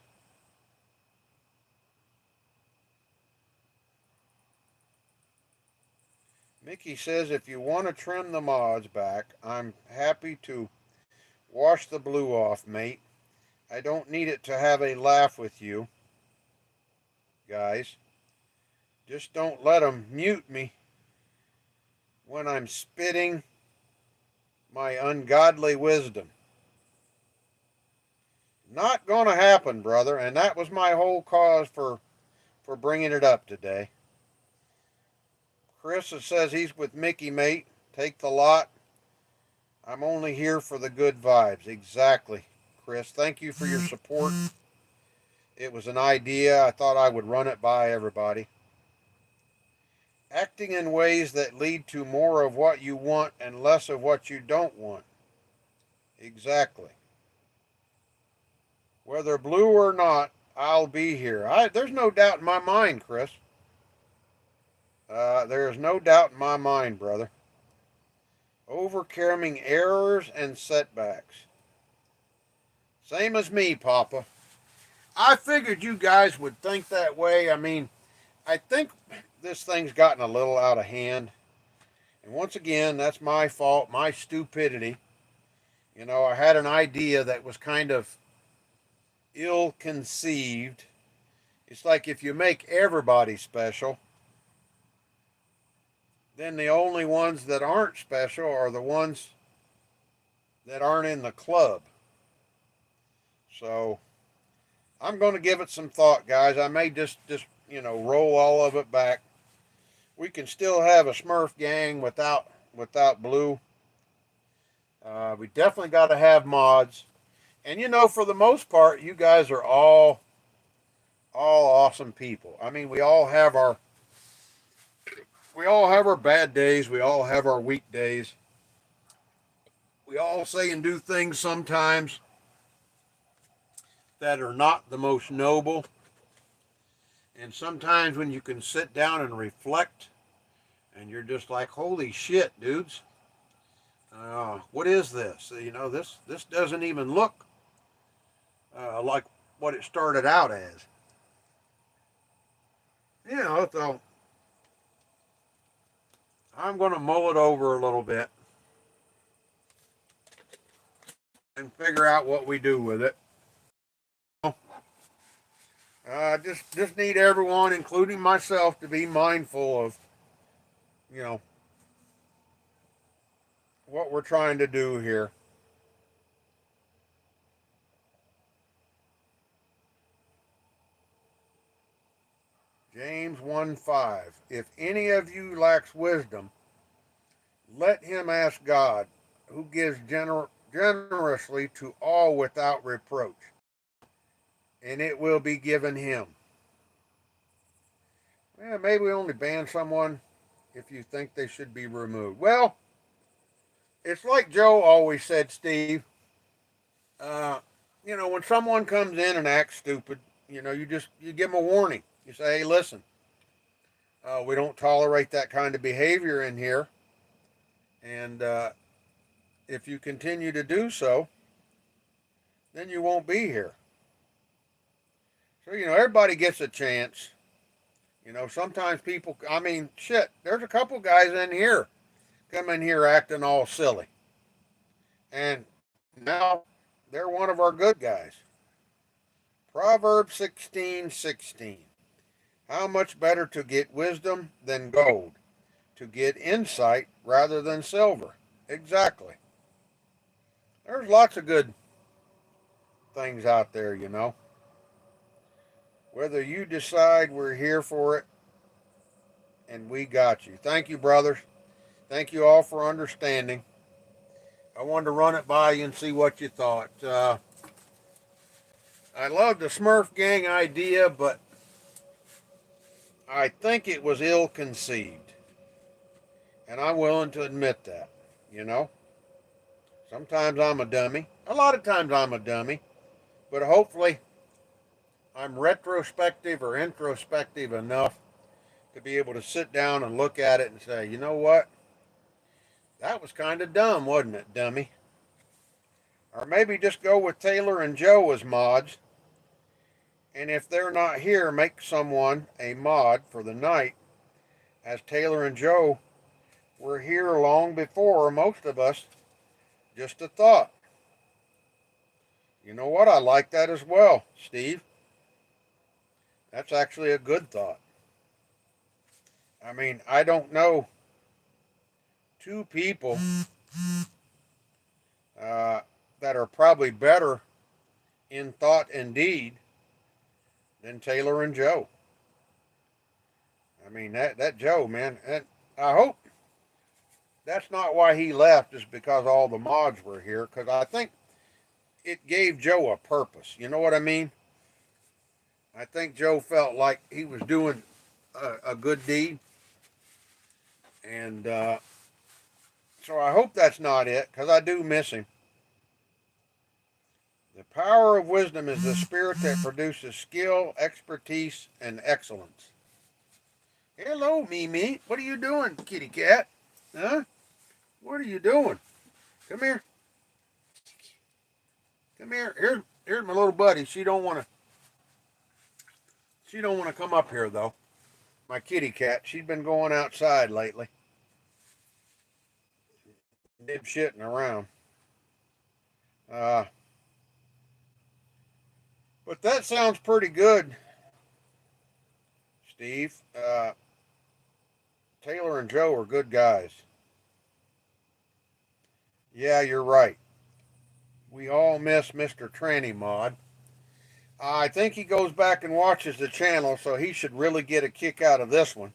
Mickey says if you want to trim the mods back, I'm happy to wash the blue off, mate. I don't need it to have a laugh with you, guys. Just don't let 'em mute me when I'm spitting my ungodly wisdom. Not going to happen, brother, and that was my whole cause for bringing it up today. Chris says he's with Mickey, mate. Take the lot. I'm only here for the good vibes. Exactly, Chris. Thank you for your support. It was an idea. I thought I would run it by everybody. Acting in ways that lead to more of what you want and less of what you don't want. Exactly. Whether blue or not, I'll be here. There's no doubt in my mind, Chris. There is no doubt in my mind, brother. Overcoming errors and setbacks. Same as me, Papa. I figured you guys would think that way. I mean, I think this thing's gotten a little out of hand. And once again, that's my fault, my stupidity. You know, I had an idea that was kind of ill conceived. It's like if you make everybody special, then the only ones that aren't special are the ones that aren't in the club. So I'm going to give it some thought, guys. I may just roll all of it back. We can still have a Smurf gang without blue. We definitely got to have mods. And for the most part, you guys are all awesome people. I mean, we all have our bad days. We all have our weak days. We all say and do things sometimes that are not the most noble. And sometimes when you can sit down and reflect, and you're just like, holy shit, dudes. What is this? This doesn't even look like what it started out as. So I'm going to mull it over a little bit and figure out what we do with it. Just need everyone, including myself, to be mindful of, what we're trying to do here. James 1:5. If any of you lacks wisdom, let him ask God, who gives generously to all without reproach, and it will be given him. Well, maybe we only ban someone if you think they should be removed. Well, it's like Joe always said, Steve. When someone comes in and acts stupid, you give them a warning. You say, hey, listen, we don't tolerate that kind of behavior in here. And if you continue to do so, then you won't be here. So, everybody gets a chance. Sometimes people, there's a couple guys in here come in here acting all silly. And now they're one of our good guys. Proverbs 16:16. How much better to get wisdom than gold, to get insight rather than silver. Exactly. There's lots of good things out there, Whether you decide, we're here for it, and we got you. Thank you, brothers. Thank you all for understanding. I wanted to run it by you and see what you thought. I love the Smurf gang idea, but I think it was ill-conceived. And I'm willing to admit that, Sometimes I'm a dummy. A lot of times I'm a dummy. But hopefully I'm retrospective or introspective enough to be able to sit down and look at it and say, you know what? That was kind of dumb, wasn't it, dummy? Or maybe just go with Taylor and Joe as mods. And if they're not here, make someone a mod for the night, as Taylor and Joe were here long before most of us. Just a thought. You know what? I like that as well, Steve. That's actually a good thought. I mean, I don't know two people uh, that are probably better in thought and deed than Taylor and Joe. I mean, that Joe, man, I hope that's not why he left, is because all the mods were here, because I think it gave Joe a purpose. You know what I mean? I think Joe felt like he was doing a good deed. And so I hope that's not it, because I do miss him. The power of wisdom is the spirit that produces skill, expertise, and excellence. Hello, Mimi. What are you doing, kitty cat? Huh? What are you doing? Come here. Come here. Here's my little buddy. She don't want to. She don't want to come up here though. My kitty cat. She's been going outside lately. Dipshitting around. Uh, but that sounds pretty good, Steve. Taylor and Joe are good guys. Yeah, you're right. We all miss Mr. Tranny Mod. I think he goes back and watches the channel, so he should really get a kick out of this one.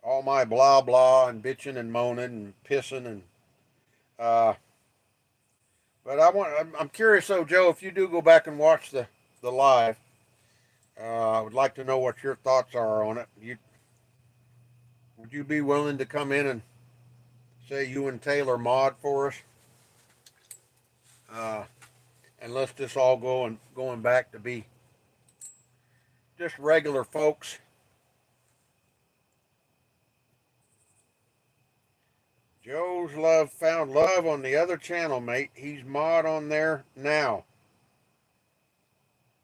All my blah blah and bitching and moaning and pissing and uh, but I'm curious though, Joe, if you do go back and watch the live, I would like to know what your thoughts are on it. Would you be willing to come in and say you and Taylor mod for us? Uh, and let's just all going back to be just regular folks. Joe's love found love on the other channel, mate. He's mod on there now.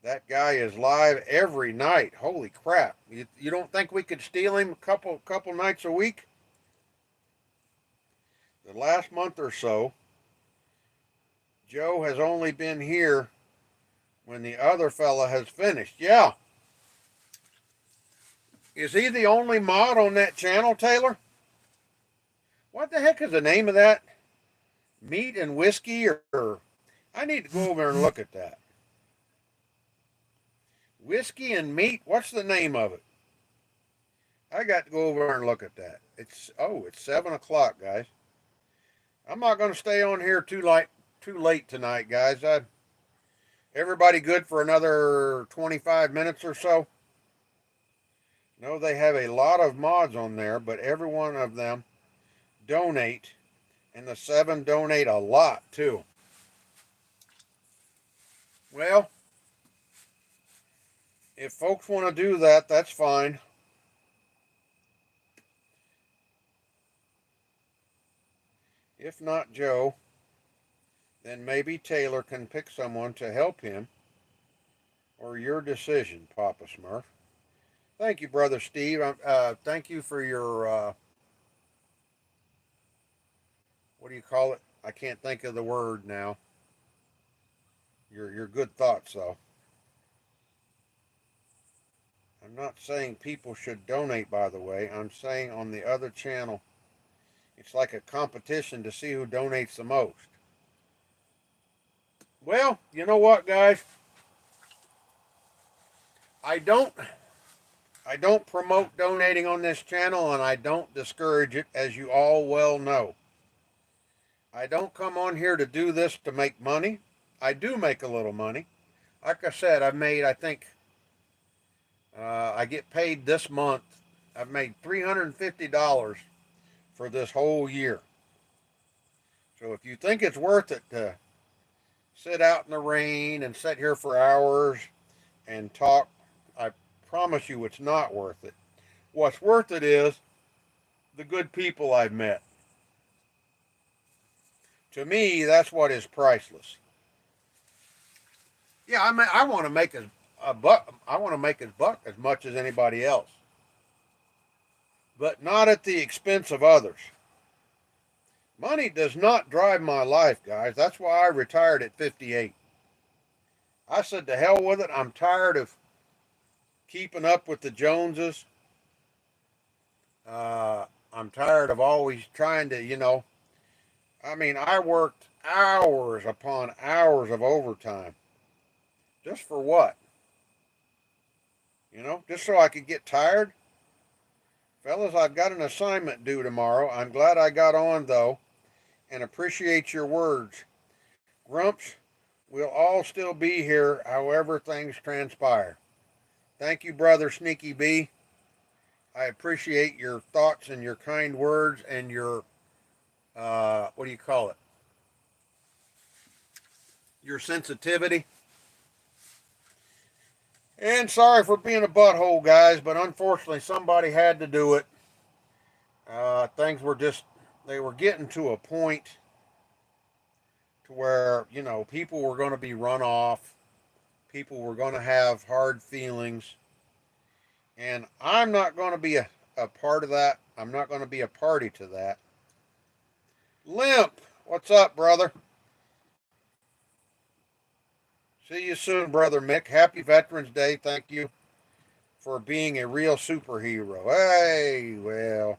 That guy is live every night. Holy crap! You don't think we could steal him a couple nights a week? The last month or so, Joe has only been here when the other fella has finished. Yeah. Is he the only mod on that channel, Taylor? What the heck is the name of that? Meat and whiskey, or I need to go over and look at that. Whiskey and meat. What's the name of it? I got to go over and look at that. It's 7 o'clock, guys. I'm not going to stay on here too late tonight, guys. Everybody good for another 25 minutes or so? No, they have a lot of mods on there, but every one of them donate, and the 7 donate a lot too. Well, if folks want to do that, that's fine. If not Joe, then maybe Taylor can pick someone to help him, or your decision, Papa Smurf. Thank you, Brother Steve. Thank you for your, what do you call it? I can't think of the word now. Your good thoughts, though. I'm not saying people should donate, by the way. I'm saying on the other channel, it's like a competition to see who donates the most. Well, you know what, guys? I don't promote donating on this channel, and I don't discourage it, as you all well know. I don't come on here to do this to make money. I do make a little money. Like I said, I think, I get paid this month. I've made $350 for this whole year. So if you think it's worth it to sit out in the rain and sit here for hours and talk, I promise you it's not worth it. What's worth it is the good people I've met. To me, that's what is priceless. Yeah, I mean, I want to make a buck. I want to make his buck as much as anybody else, but not at the expense of others. Money does not drive my life, guys. That's why I retired at 58. I said, to hell with it. I'm tired of keeping up with the Joneses. I'm tired of always trying to, I mean, I worked hours upon hours of overtime. Just for what? Just so I could get tired? Fellas, I've got an assignment due tomorrow. I'm glad I got on, though, and appreciate your words. Grumps, we'll all still be here however things transpire. Thank you, brother Sneaky B. I appreciate your thoughts and your kind words and your, what do you call it? Your sensitivity. And sorry for being a butthole, guys, but unfortunately somebody had to do it. Things were they were getting to a point to where, people were going to be run off. People were going to have hard feelings. And I'm not going to be a part of that. I'm not going to be a party to that. Limp, what's up, brother? See you soon, brother Mick. Happy Veterans Day. Thank you for being a real superhero. Hey, well,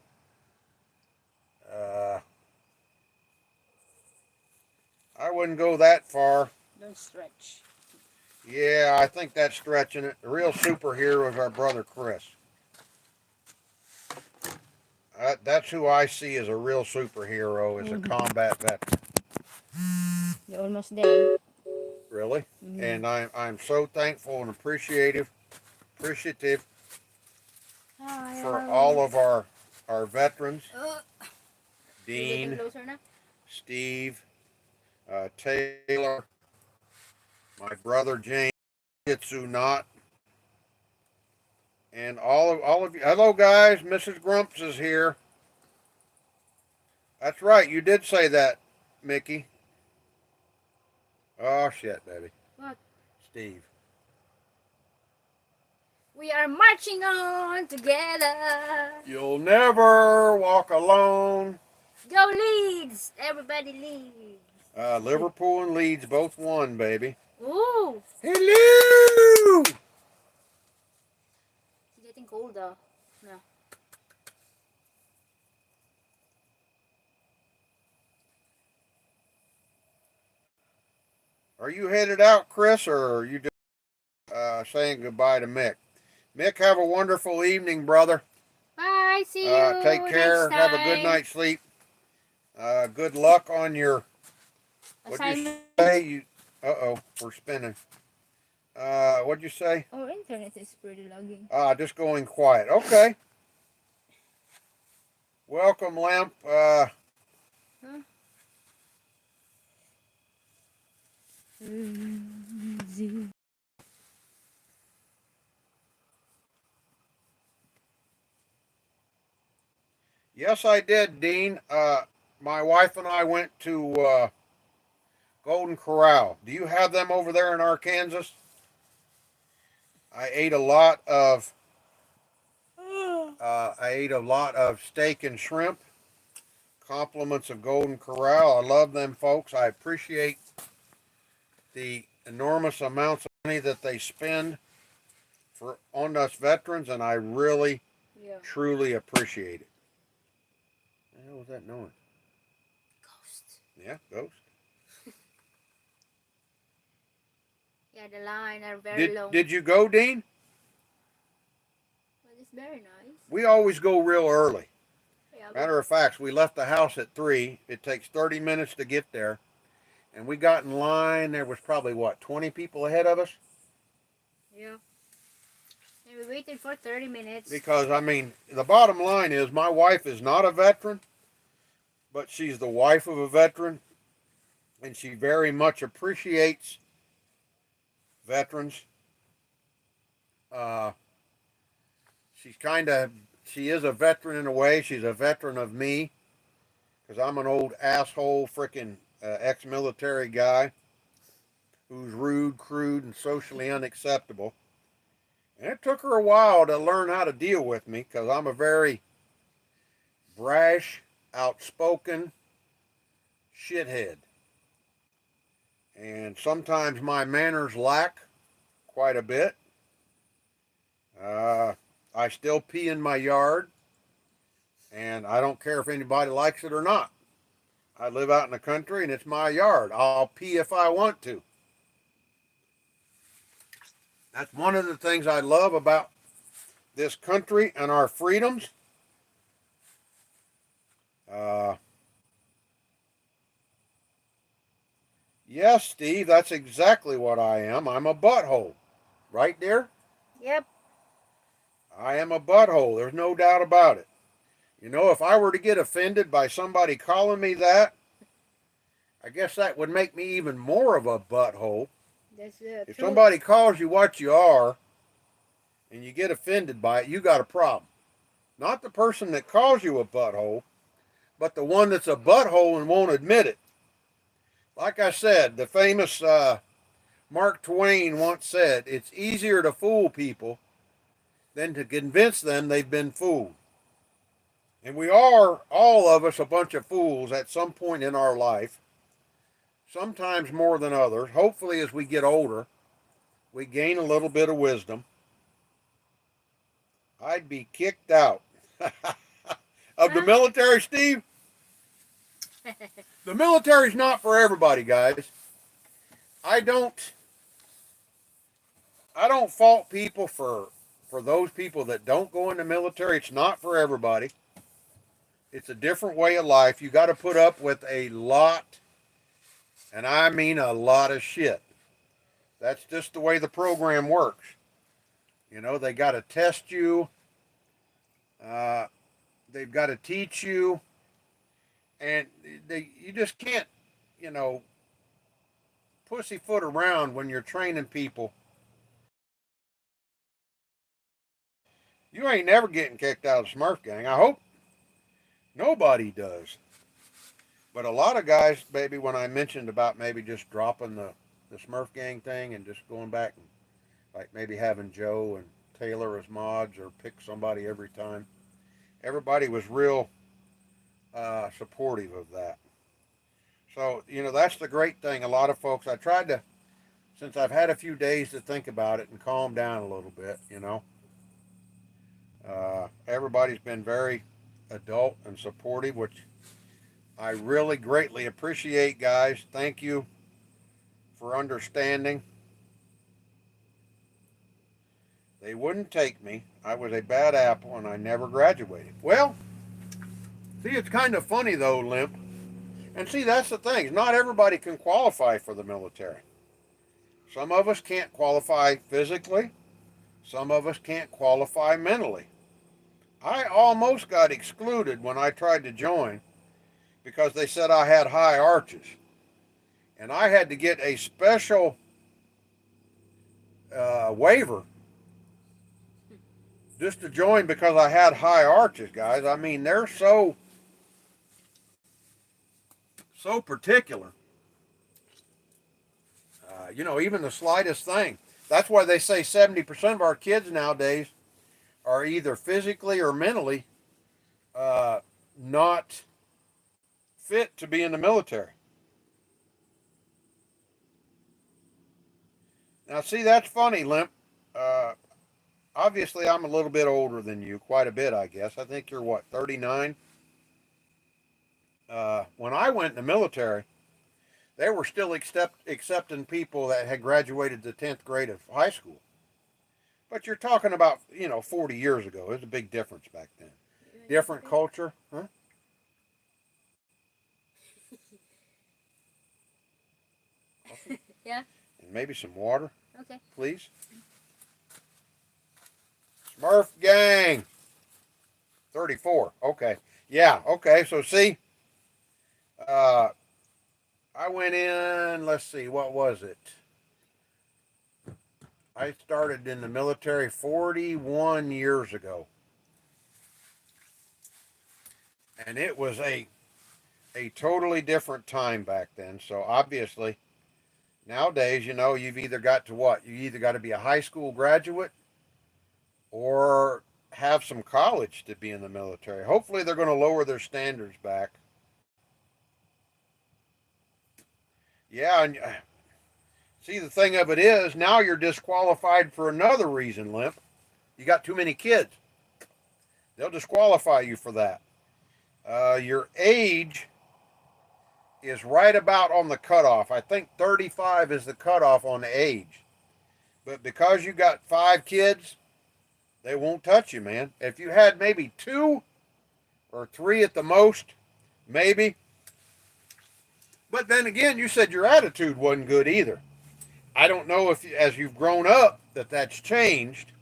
I wouldn't go that far. Don't stretch. Yeah, I think that's stretching it. The real superhero is our brother Chris. That's who I see as a real superhero, as a combat veteran. You're almost there. Really? And I'm so thankful and appreciative for all of our veterans. Dean, Steve, Taylor, my brother James, Jitsu Knot, and all of you. Hello, guys. Mrs. Grumps is here. That's right. You did say that, Mickey. Oh shit, baby. What? Steve. We are marching on together. You'll never walk alone. Go Leeds! Everybody Leeds. Liverpool and Leeds both won, baby. Ooh! Hello! It's getting cold though. No. Are you headed out, Chris, or are you just saying goodbye to Mick? Mick, have a wonderful evening, brother. Bye. See you. Take care. Next Have a time. good night's sleep. Good luck on your. What'd you say? We're spinning. What'd you say? Oh, internet is pretty lagging. Just going quiet. Okay. Welcome, Lamp. Huh? Yes, I did, Dean. My wife and I went to Golden Corral. Do you have them over there in Arkansas? I ate a lot of steak and shrimp. Compliments of Golden Corral. I love them folks. I appreciate the enormous amounts of money that they spend on us veterans, and I really, truly appreciate it. What the hell was that noise? Ghost. Yeah, ghost. Yeah, the line are very low. Did you go, Dean? Well, it's very nice. We always go real early. Yeah, Matter of fact, we left the house at 3. It takes 30 minutes to get there. And we got in line. There was probably, 20 people ahead of us? Yeah. And we waited for 30 minutes. Because, I mean, the bottom line is my wife is not a veteran, but she's the wife of a veteran. And she very much appreciates veterans. She is a veteran in a way. She's a veteran of me. Because I'm an old asshole freaking ex-military guy who's rude, crude, and socially unacceptable. And it took her a while to learn how to deal with me because I'm a very brash, outspoken shithead. And sometimes my manners lack quite a bit. I still pee in my yard, and I don't care if anybody likes it or not. I live out in the country, and it's my yard. I'll pee if I want to. That's one of the things I love about this country and our freedoms. Uh, yes, Steve, that's exactly what I am. I'm a butthole. Right, dear? Yep. I am a butthole. There's no doubt about it. You know, if I were to get offended by somebody calling me that, I guess that would make me even more of a butthole. That's If true. somebody calls you what you are and you get offended by it, you got a problem. Not the person that calls you a butthole, but the one that's a butthole and won't admit it. Like I said, the famous Mark Twain once said, it's easier to fool people than to convince them they've been fooled. And we are, all of us, a bunch of fools at some point in our life, sometimes more than others. Hopefully, as we get older, we gain a little bit of wisdom. I'd be kicked out of the military, Steve. The military's not for everybody, guys. I don't fault people for those people that don't go in the military. It's not for everybody. It's a different way of life. You got to put up with a lot, and I mean a lot of shit. That's just the way the program works. You know, they got to test you. They've got to teach you, and you just can't, you know, pussyfoot around when you're training people. You ain't never getting kicked out of the Smurf gang. I hope nobody does. But a lot of guys, baby, when I mentioned about maybe just dropping the Smurf gang thing and just going back and like maybe having Joe and Taylor as mods or pick somebody every time, everybody was real supportive of that. So, you know, that's the great thing. A lot of folks, I tried to, since I've had a few days to think about it and calm down a little bit, you know, everybody's been very adult and supportive, which I really greatly appreciate, guys. Thank you for understanding. They wouldn't take me. I was a bad apple and I never graduated. Well, see, it's kind of funny though, Limp. And see, that's the thing. Not everybody can qualify for the military. Some of us can't qualify physically. Some of us can't qualify mentally. I almost got excluded when I tried to join because they said I had high arches. And I had to get a special waiver just to join because I had high arches, guys. I mean, they're so particular. You know, even the slightest thing. That's why they say 70% of our kids nowadays are either physically or mentally not fit to be in the military. Now, see, that's funny, Limp. Uh, Obviously, I'm a little bit older than you, quite a bit, I guess. I think you're what, 39? When I went in the military, they were still accepting people that had graduated the 10th grade of high school. But you're talking about, you know, 40 years ago. There's a big difference back then. Different culture, huh? Yeah. And maybe some water, Okay. please. Smurf gang. 34. Okay. Yeah, okay. So see, uh, I went in, let's see, what was it? I started in the military 41 years ago. And it was a a totally different time back then. So obviously, nowadays, you've either got to what? You either got to be a high school graduate or have some college to be in the military. Hopefully, they're going to lower their standards back. Yeah, and see, the thing of it is, now you're disqualified for another reason, Limp. You got too many kids. They'll disqualify you for that. Your age is right about on the cutoff. I think 35 is the cutoff on the age. But because you got 5 kids, they won't touch you, man. If you had maybe 2 or 3 at the most, maybe. But then again, you said your attitude wasn't good either. I don't know if, as you've grown up, that's changed.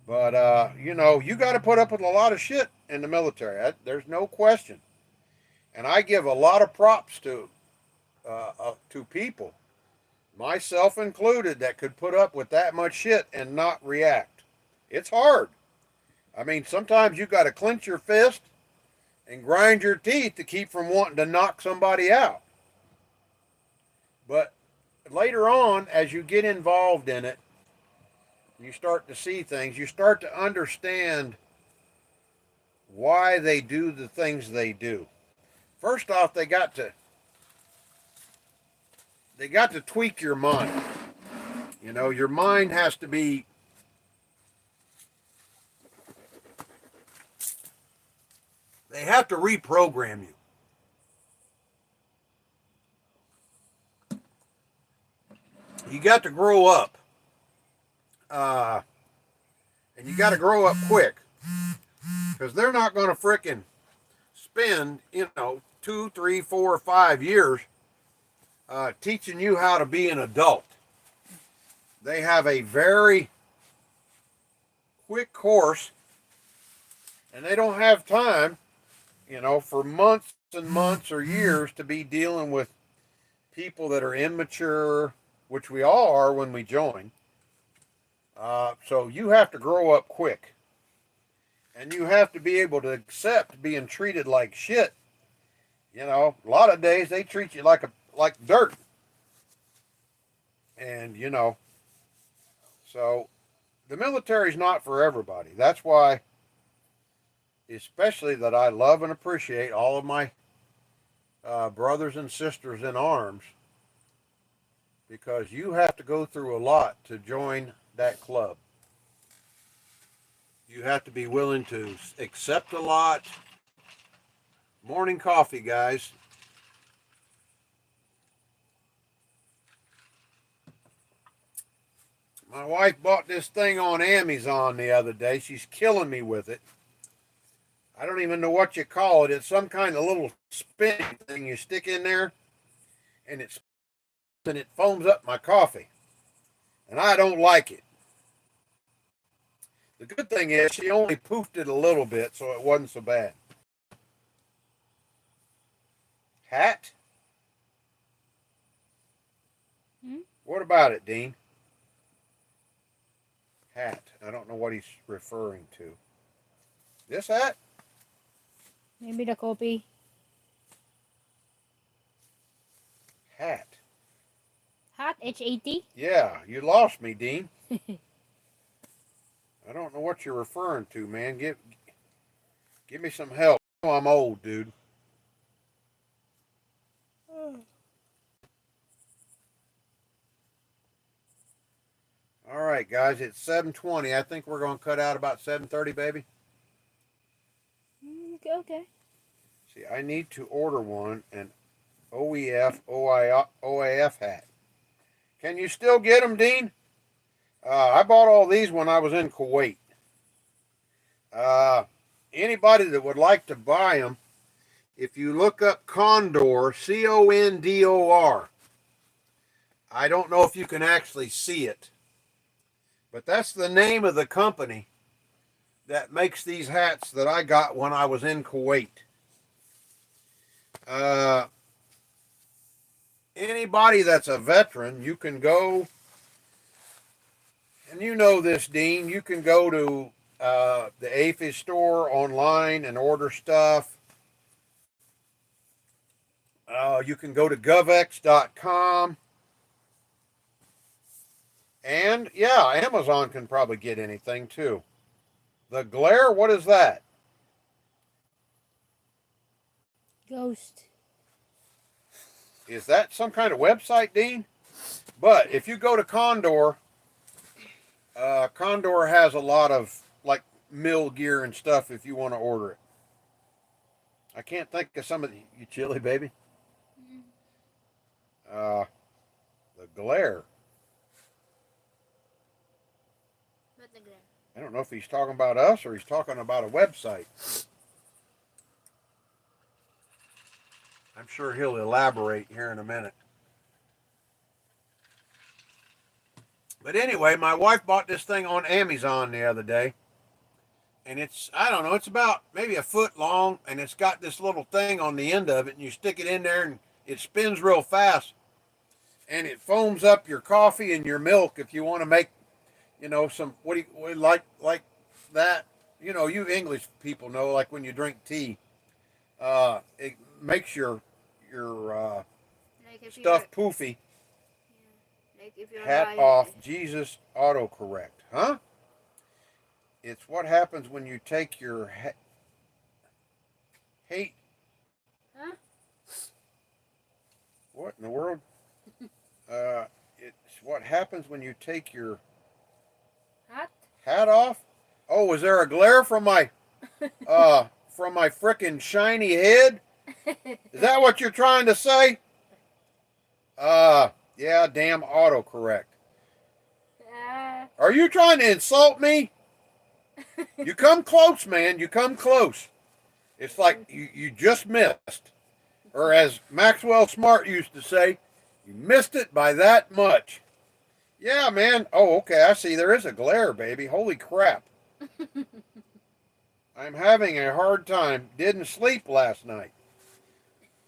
But, you got to put up with a lot of shit in the military. There's no question. And I give a lot of props to people, myself included, that could put up with that much shit and not react. It's hard. I mean, sometimes you got to clench your fist and grind your teeth to keep from wanting to knock somebody out. But later on, as you get involved in it, you start to see things, you start to understand why they do the things they do. First off, they got to tweak your mind. Your mind has to be, they have to reprogram you. You got to grow up. And you got to grow up quick. Because they're not going to frickin' spend, 2, 3, 4, 5 years teaching you how to be an adult. They have a very quick course, and they don't have time, for months and months or years to be dealing with people that are immature, which we all are when we join. So you have to grow up quick. And you have to be able to accept being treated like shit. A lot of days they treat you like dirt. And, so the military's not for everybody. That's why, especially, that I love and appreciate all of my brothers and sisters in arms, because you have to go through a lot to join that club. You have to be willing to accept a lot. Morning coffee, guys. My wife bought this thing on Amazon the other day. She's killing me with it. I don't even know what you call it. It's some kind of little spinning thing you stick in there, and it foams up my coffee. And I don't like it. The good thing is she only poofed it a little bit, so it wasn't so bad. Hat? What about it, Dean? Hat. I don't know what he's referring to. This hat? Maybe the copy. Hat. Hat, H-A-T? Yeah, you lost me, Dean. I don't know what you're referring to, man. Give me some help. I'm old, dude. All right, guys, it's 7:20. I think we're going to cut out about 7:30, baby. Okay. See, I need to order an OEF, OAF hat. Can you still get them, Dean? I bought all these when I was in Kuwait. Anybody that would like to buy them, if you look up Condor, Condor, I don't know if you can actually see it, but that's the name of the company that makes these hats that I got when I was in Kuwait. Anybody that's a veteran, you can go, and you know this, Dean, you can go to the APHIS store online and order stuff. You can go to govex.com. And yeah, Amazon can probably get anything too. The glare, what is that? Ghost. Is that some kind of website, Dean? But if you go to Condor, Condor has a lot of like mill gear and stuff if you want to order it. I can't think of some of the you chilly baby. The glare. What the glare? I don't know if he's talking about us or he's talking about a website. I'm sure he'll elaborate here in a minute. But anyway, my wife bought this thing on Amazon the other day. And it's, I don't know, it's about maybe a foot long. And it's got this little thing on the end of it. And you stick it in there and it spins real fast. And it foams up your coffee and your milk if you want to make, you know, some, what do you like that? You know, you English people know, like when you drink tea. It makes your Like stuff poofy. Yeah. Like if you're Hat off, Jesus autocorrect, huh? It's what happens when you take your hate. Huh? What in the world? It's what happens when you take your hat off. Oh, was there a glare from my frickin' shiny head? Is that what you're trying to say? Yeah, damn autocorrect. Are you trying to insult me? You come close, man. You come close. It's like you just missed. Or as Maxwell Smart used to say, you missed it by that much. Yeah, man. Oh, okay. I see. There is a glare, baby. Holy crap. I'm having a hard time. Didn't sleep last night.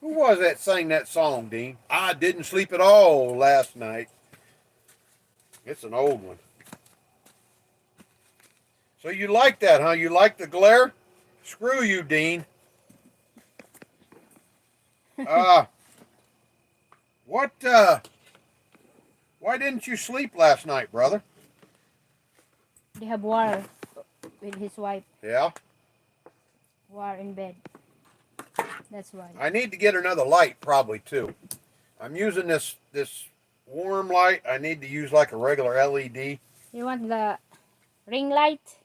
Who was that sang that song, Dean? I didn't sleep at all last night. It's an old one. So you like that, huh? You like the glare? Screw you, Dean. Why didn't you sleep last night, brother? They have war with his wife. Yeah? War in bed. That's why. I need to get another light, probably, too. I'm using this warm light. I need to use like a regular LED. You want the ring light?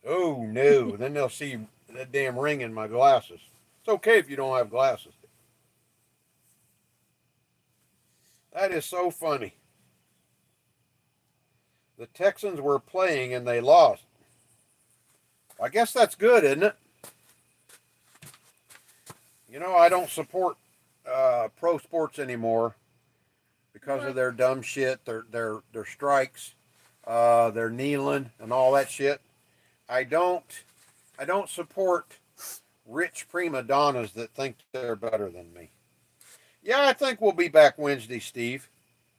Oh, no. Then they'll see that damn ring in my glasses. It's okay if you don't have glasses. That is so funny. The Texans were playing and they lost. I guess that's good, isn't it? You know, I don't support pro sports anymore because of their dumb shit, their strikes, their kneeling and all that shit. I don't support rich prima donnas that think they're better than me. Yeah, I think we'll be back Wednesday, Steve.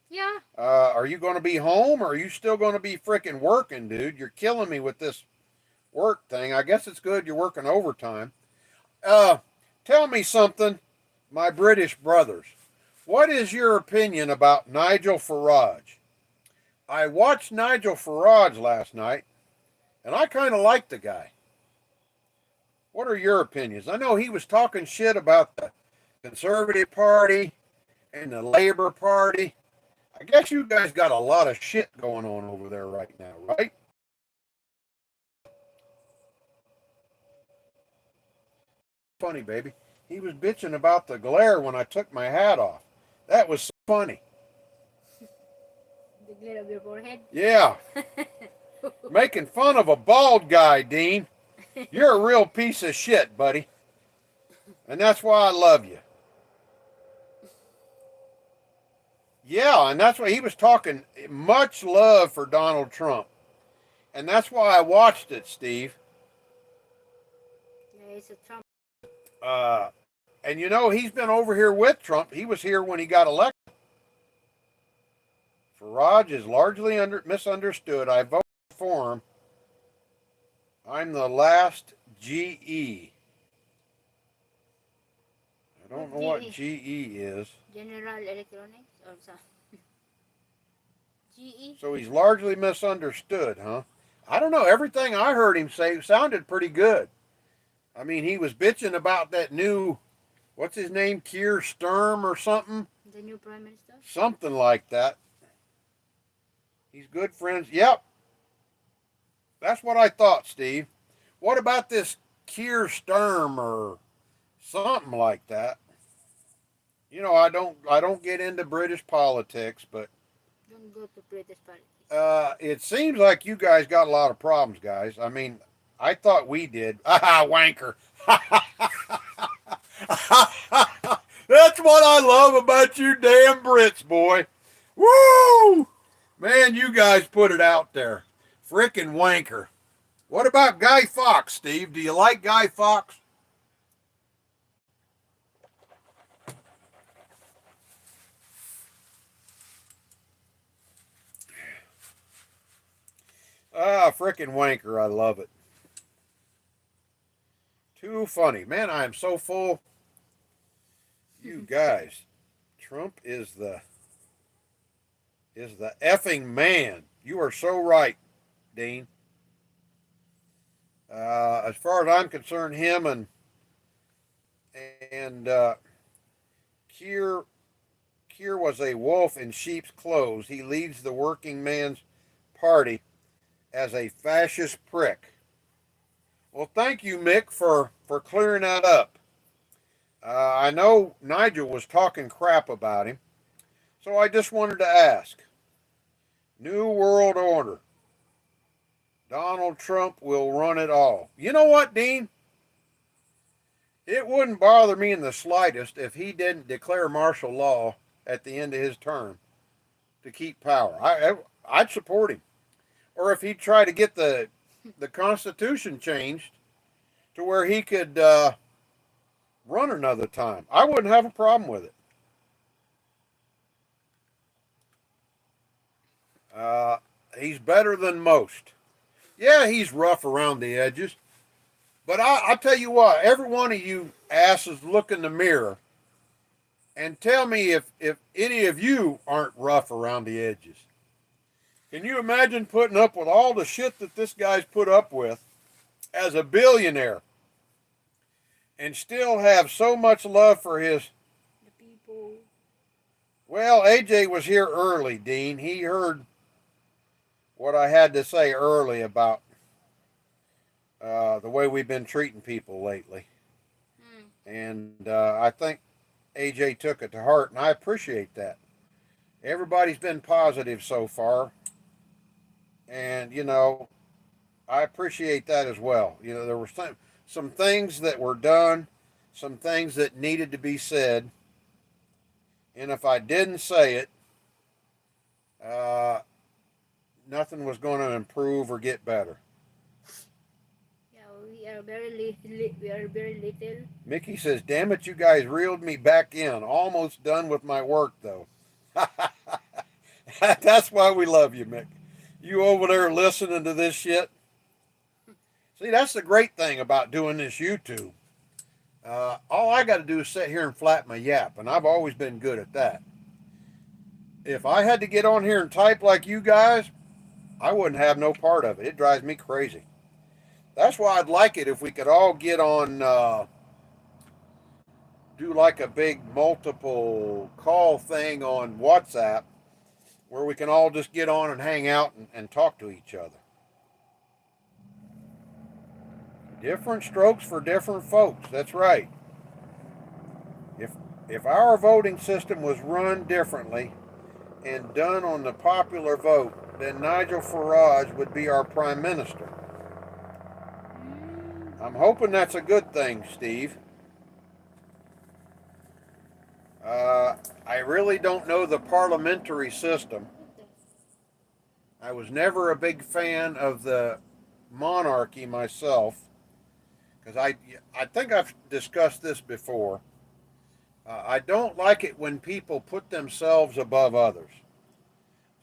Yeah. Are you going to be home or are you still going to be freaking working, dude? You're killing me with this work thing. I guess it's good you're working overtime. Tell me something, my British brothers. What is your opinion about Nigel Farage? I watched Nigel Farage last night, and I kind of like the guy. What are your opinions? I know he was talking shit about the Conservative Party and the Labor Party. I guess you guys got a lot of shit going on over there right now, right? Funny, baby. He was bitching about the glare when I took my hat off. That was so funny. The glare of your forehead? Yeah. Making fun of a bald guy, Dean. You're a real piece of shit, buddy. And that's why I love you. Yeah, and that's why he was talking much love for Donald Trump. And that's why I watched it, Steve. Yeah, it's a Trump. And you know, he's been over here with Trump. He was here when he got elected. Farage is largely misunderstood. I voted for him. I'm the last GE. I don't know Who's what GE? GE is. General Electronics or something. GE? So he's largely misunderstood, huh? I don't know. Everything I heard him say sounded pretty good. I mean, he was bitching about that new, what's his name, Keir Sturm or something? The new Prime Minister? Something like that. He's good friends. Yep, that's what I thought, Steve. What about this Keir Sturm or something like that? You know, I don't get into British politics, but Don't go to British politics. it seems like you guys got a lot of problems, guys. I mean, I thought we did. Ah, wanker. That's what I love about you damn Brits, boy. Woo! Man, you guys put it out there. Frickin' wanker. What about Guy Fawkes, Steve? Do you like Guy Fawkes? Ah, frickin' wanker. I love it. Too funny. Man, I am so full. You guys. Trump is the effing man. You are so right, Dean. As far as I'm concerned, him and Keir Keir was a wolf in sheep's clothes. He leads the working man's party as a fascist prick. Well, thank you, Mick, for clearing that up. I know Nigel was talking crap about him, so I just wanted to ask. New World Order. Donald Trump will run it all. You know what, Dean? It wouldn't bother me in the slightest if he didn't declare martial law at the end of his term to keep power. I'd support him. Or if he'd try to get the Constitution changed to where he could run another time, I wouldn't have a problem with it. He's better than most. Yeah, he's rough around the edges. But I'll tell you what, every one of you asses look in the mirror and tell me if any of you aren't rough around the edges. Can you imagine putting up with all the shit that this guy's put up with as a billionaire and still have so much love for his. The people. Well, AJ was here early, Dean. He heard what I had to say early about the way we've been treating people lately. And I think AJ took it to heart, and I appreciate that. Everybody's been positive so far. And, I appreciate that as well. There were some things that were done, some things that needed to be said. And if I didn't say it, nothing was going to improve or get better. Yeah, we are very little. Mickey says, "Damn it, you guys reeled me back in. Almost done with my work, though." That's why we love you, Mick. You over there listening to this shit. See, that's the great thing about doing this YouTube. All I got to do is sit here and flap my yap, and I've always been good at that. If I had to get on here and type like you guys, I wouldn't have no part of it. It drives me crazy. That's why I'd like it if we could all get on, do like a big multiple call thing on WhatsApp where we can all just get on and hang out and talk to each other. Different strokes for different folks. That's right. If our voting system was run differently and done on the popular vote, then Nigel Farage would be our prime minister. I'm hoping that's a good thing, Steve. I really don't know the parliamentary system. I was never a big fan of the monarchy myself, because I think I've discussed this before. I don't like it when people put themselves above others.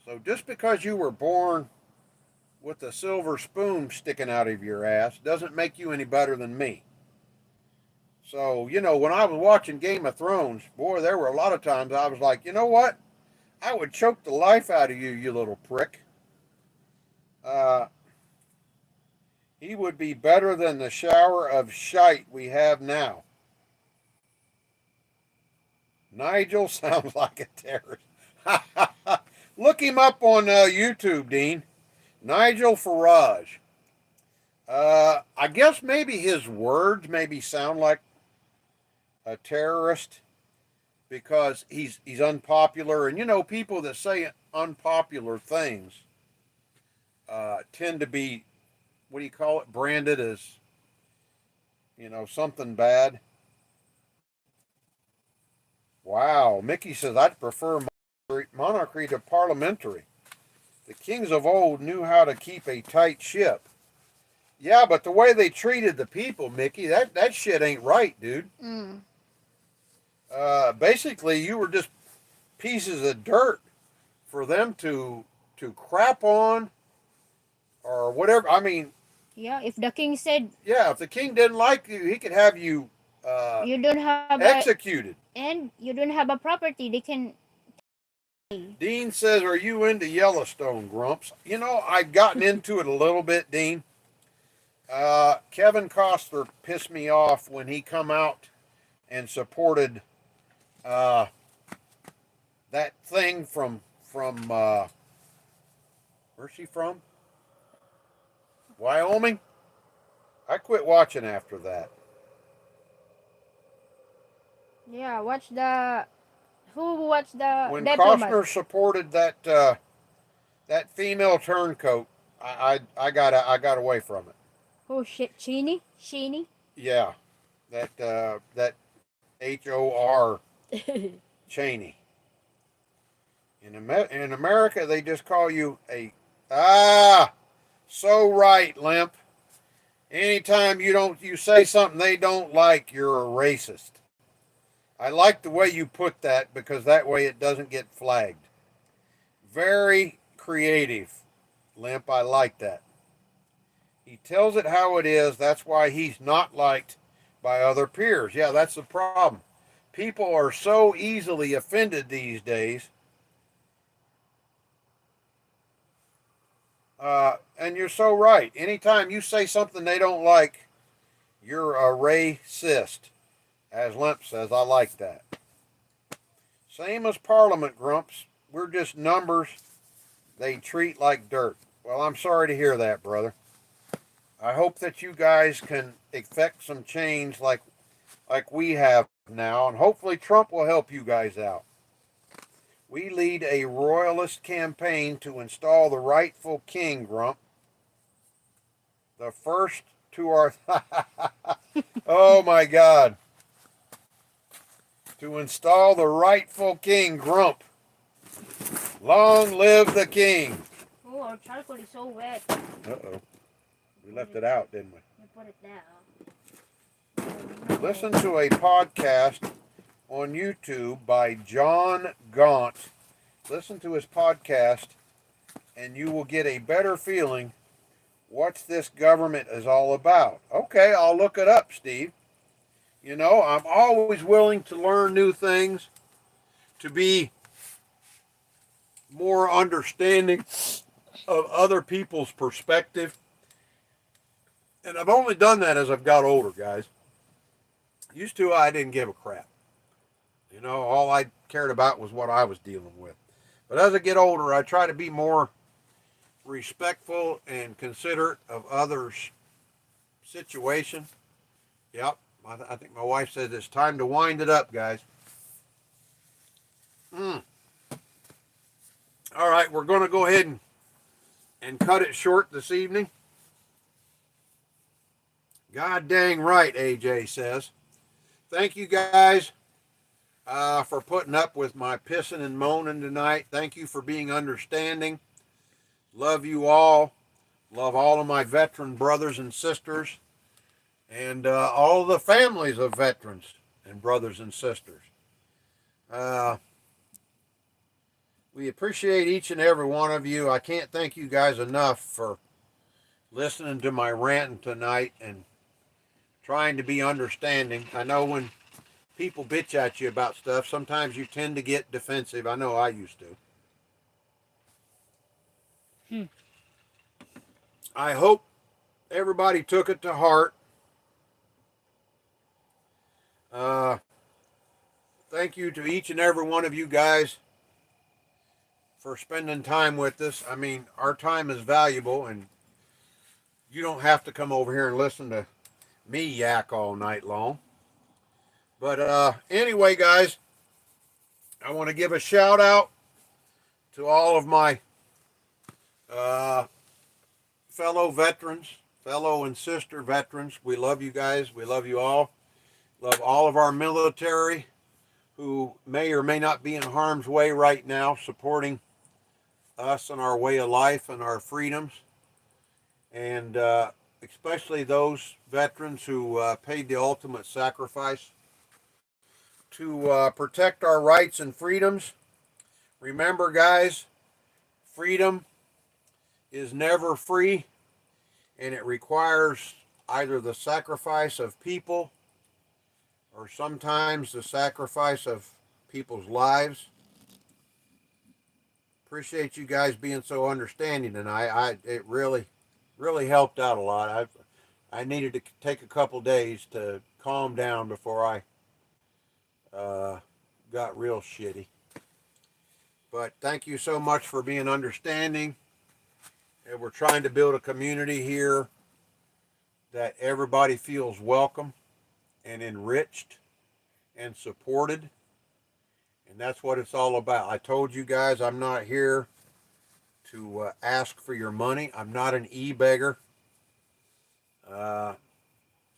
So just because you were born with a silver spoon sticking out of your ass doesn't make you any better than me. So, when I was watching Game of Thrones, boy, there were a lot of times I was like, you know what? I would choke the life out of you, you little prick. Uh, he would be better than the shower of shite we have now. Nigel sounds like a terrorist. Look him up on YouTube, Dean. Nigel Farage. I guess maybe his words maybe sound like a terrorist because he's unpopular, and people that say unpopular things tend to be, what do you call it, branded as something bad. Wow, Mickey says I'd prefer monarchy to parliamentary. The kings of old knew how to keep a tight ship. Yeah, but the way they treated the people, Mickey, that shit ain't right, dude. Mm. Basically, you were just pieces of dirt for them to crap on or whatever. I mean, Yeah, if the king said yeah, if the king didn't like you, he could have you you don't have executed. and you don't have a property, they can. Dean says, "Are you into Yellowstone, Grumps?" I've gotten into it a little bit, Dean. Kevin Costner pissed me off when he come out and supported that thing from where's she from? Wyoming. I quit watching after that. Yeah, who watched the When diplomat? Costner supported that female turncoat, I got away from it. Oh shit, Sheeny. Yeah, that HOR Cheney. In America, they just call you a so right, Limp. Anytime you say something they don't like, you're a racist. I like the way you put that because that way it doesn't get flagged. Very creative, Limp. I like that. He tells it how it is. That's why he's not liked by other peers. Yeah, that's the problem. People are so easily offended these days. And you're so right. Anytime you say something they don't like, you're a racist. As Limp says, I like that. Same as Parliament, Grumps. We're just numbers they treat like dirt. Well, I'm sorry to hear that, brother. I hope that you guys can effect some change like we have now, and hopefully Trump will help you guys out. We lead a royalist campaign to install the rightful king, Grump. The first to our... oh, my God. To install the rightful king, Grump. Long live the king. Oh, our charcoal is so wet. Uh-oh. We left it out, didn't we? You put it down. Listen to a podcast on YouTube by John Gaunt. Listen to his podcast, and you will get a better feeling what this government is all about. Okay, I'll look it up, Steve. I'm always willing to learn new things, to be more understanding of other people's perspective. And I've only done that as I've got older, guys. Used to, I didn't give a crap. All I cared about was what I was dealing with. But as I get older, I try to be more respectful and considerate of others' situation. Yep, I think my wife said it's time to wind it up, guys. All right, we're going to go ahead and cut it short this evening. God dang right, AJ says. Thank you guys for putting up with my pissing and moaning tonight. Thank you for being understanding. Love you all. Love all of my veteran brothers and sisters. And all of the families of veterans and brothers and sisters. We appreciate each and every one of you. I can't thank you guys enough for listening to my ranting tonight and trying to be understanding. I know when people bitch at you about stuff, sometimes you tend to get defensive. I know I used to. I hope everybody took it to heart. Thank you to each and every one of you guys for spending time with us. I mean, our time is valuable, and you don't have to come over here and listen to me yak all night long. But anyway, guys, I want to give a shout out to all of my fellow veterans, fellow and sister veterans. We love you guys. We love you all. Love all of our military who may or may not be in harm's way right now, supporting us and our way of life and our freedoms. And especially those veterans who paid the ultimate sacrifice to protect our rights and freedoms. Remember, guys, freedom is never free, and it requires either the sacrifice of people or sometimes the sacrifice of people's lives. Appreciate you guys being so understanding tonight. It really helped out a lot. I needed to take a couple days to calm down before I got real shitty. But thank you so much for being understanding. And we're trying to build a community here that everybody feels welcome and enriched and supported. And that's what it's all about. I told you guys I'm not here to ask for your money. I'm not an e-beggar.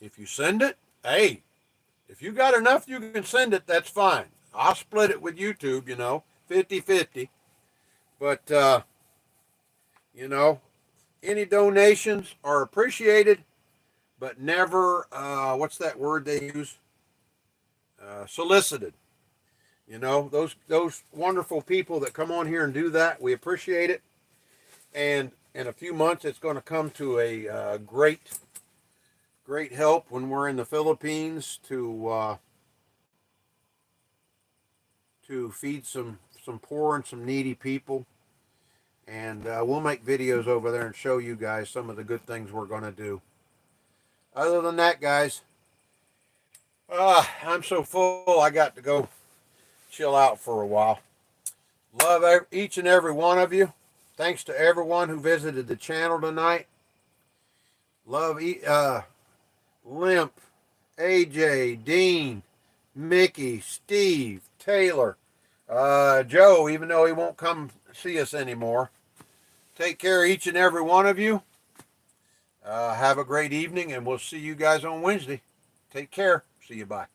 If you send it, hey, if you got enough you can send it, that's fine. I'll split it with YouTube, 50-50. But, any donations are appreciated, but never, what's that word they use? Solicited. Those wonderful people that come on here and do that, we appreciate it. And in a few months, it's going to come to a great help when we're in the Philippines to feed some poor and some needy people. And we'll make videos over there and show you guys some of the good things we're going to do. Other than that, guys, I'm so full I got to go chill out for a while. Love each and every one of you. Thanks to everyone who visited the channel tonight. Love Limp, AJ, Dean, Mickey, Steve, Taylor, Joe, even though he won't come see us anymore. Take care, each and every one of you. Have a great evening, and we'll see you guys on Wednesday. Take care. See you. Bye.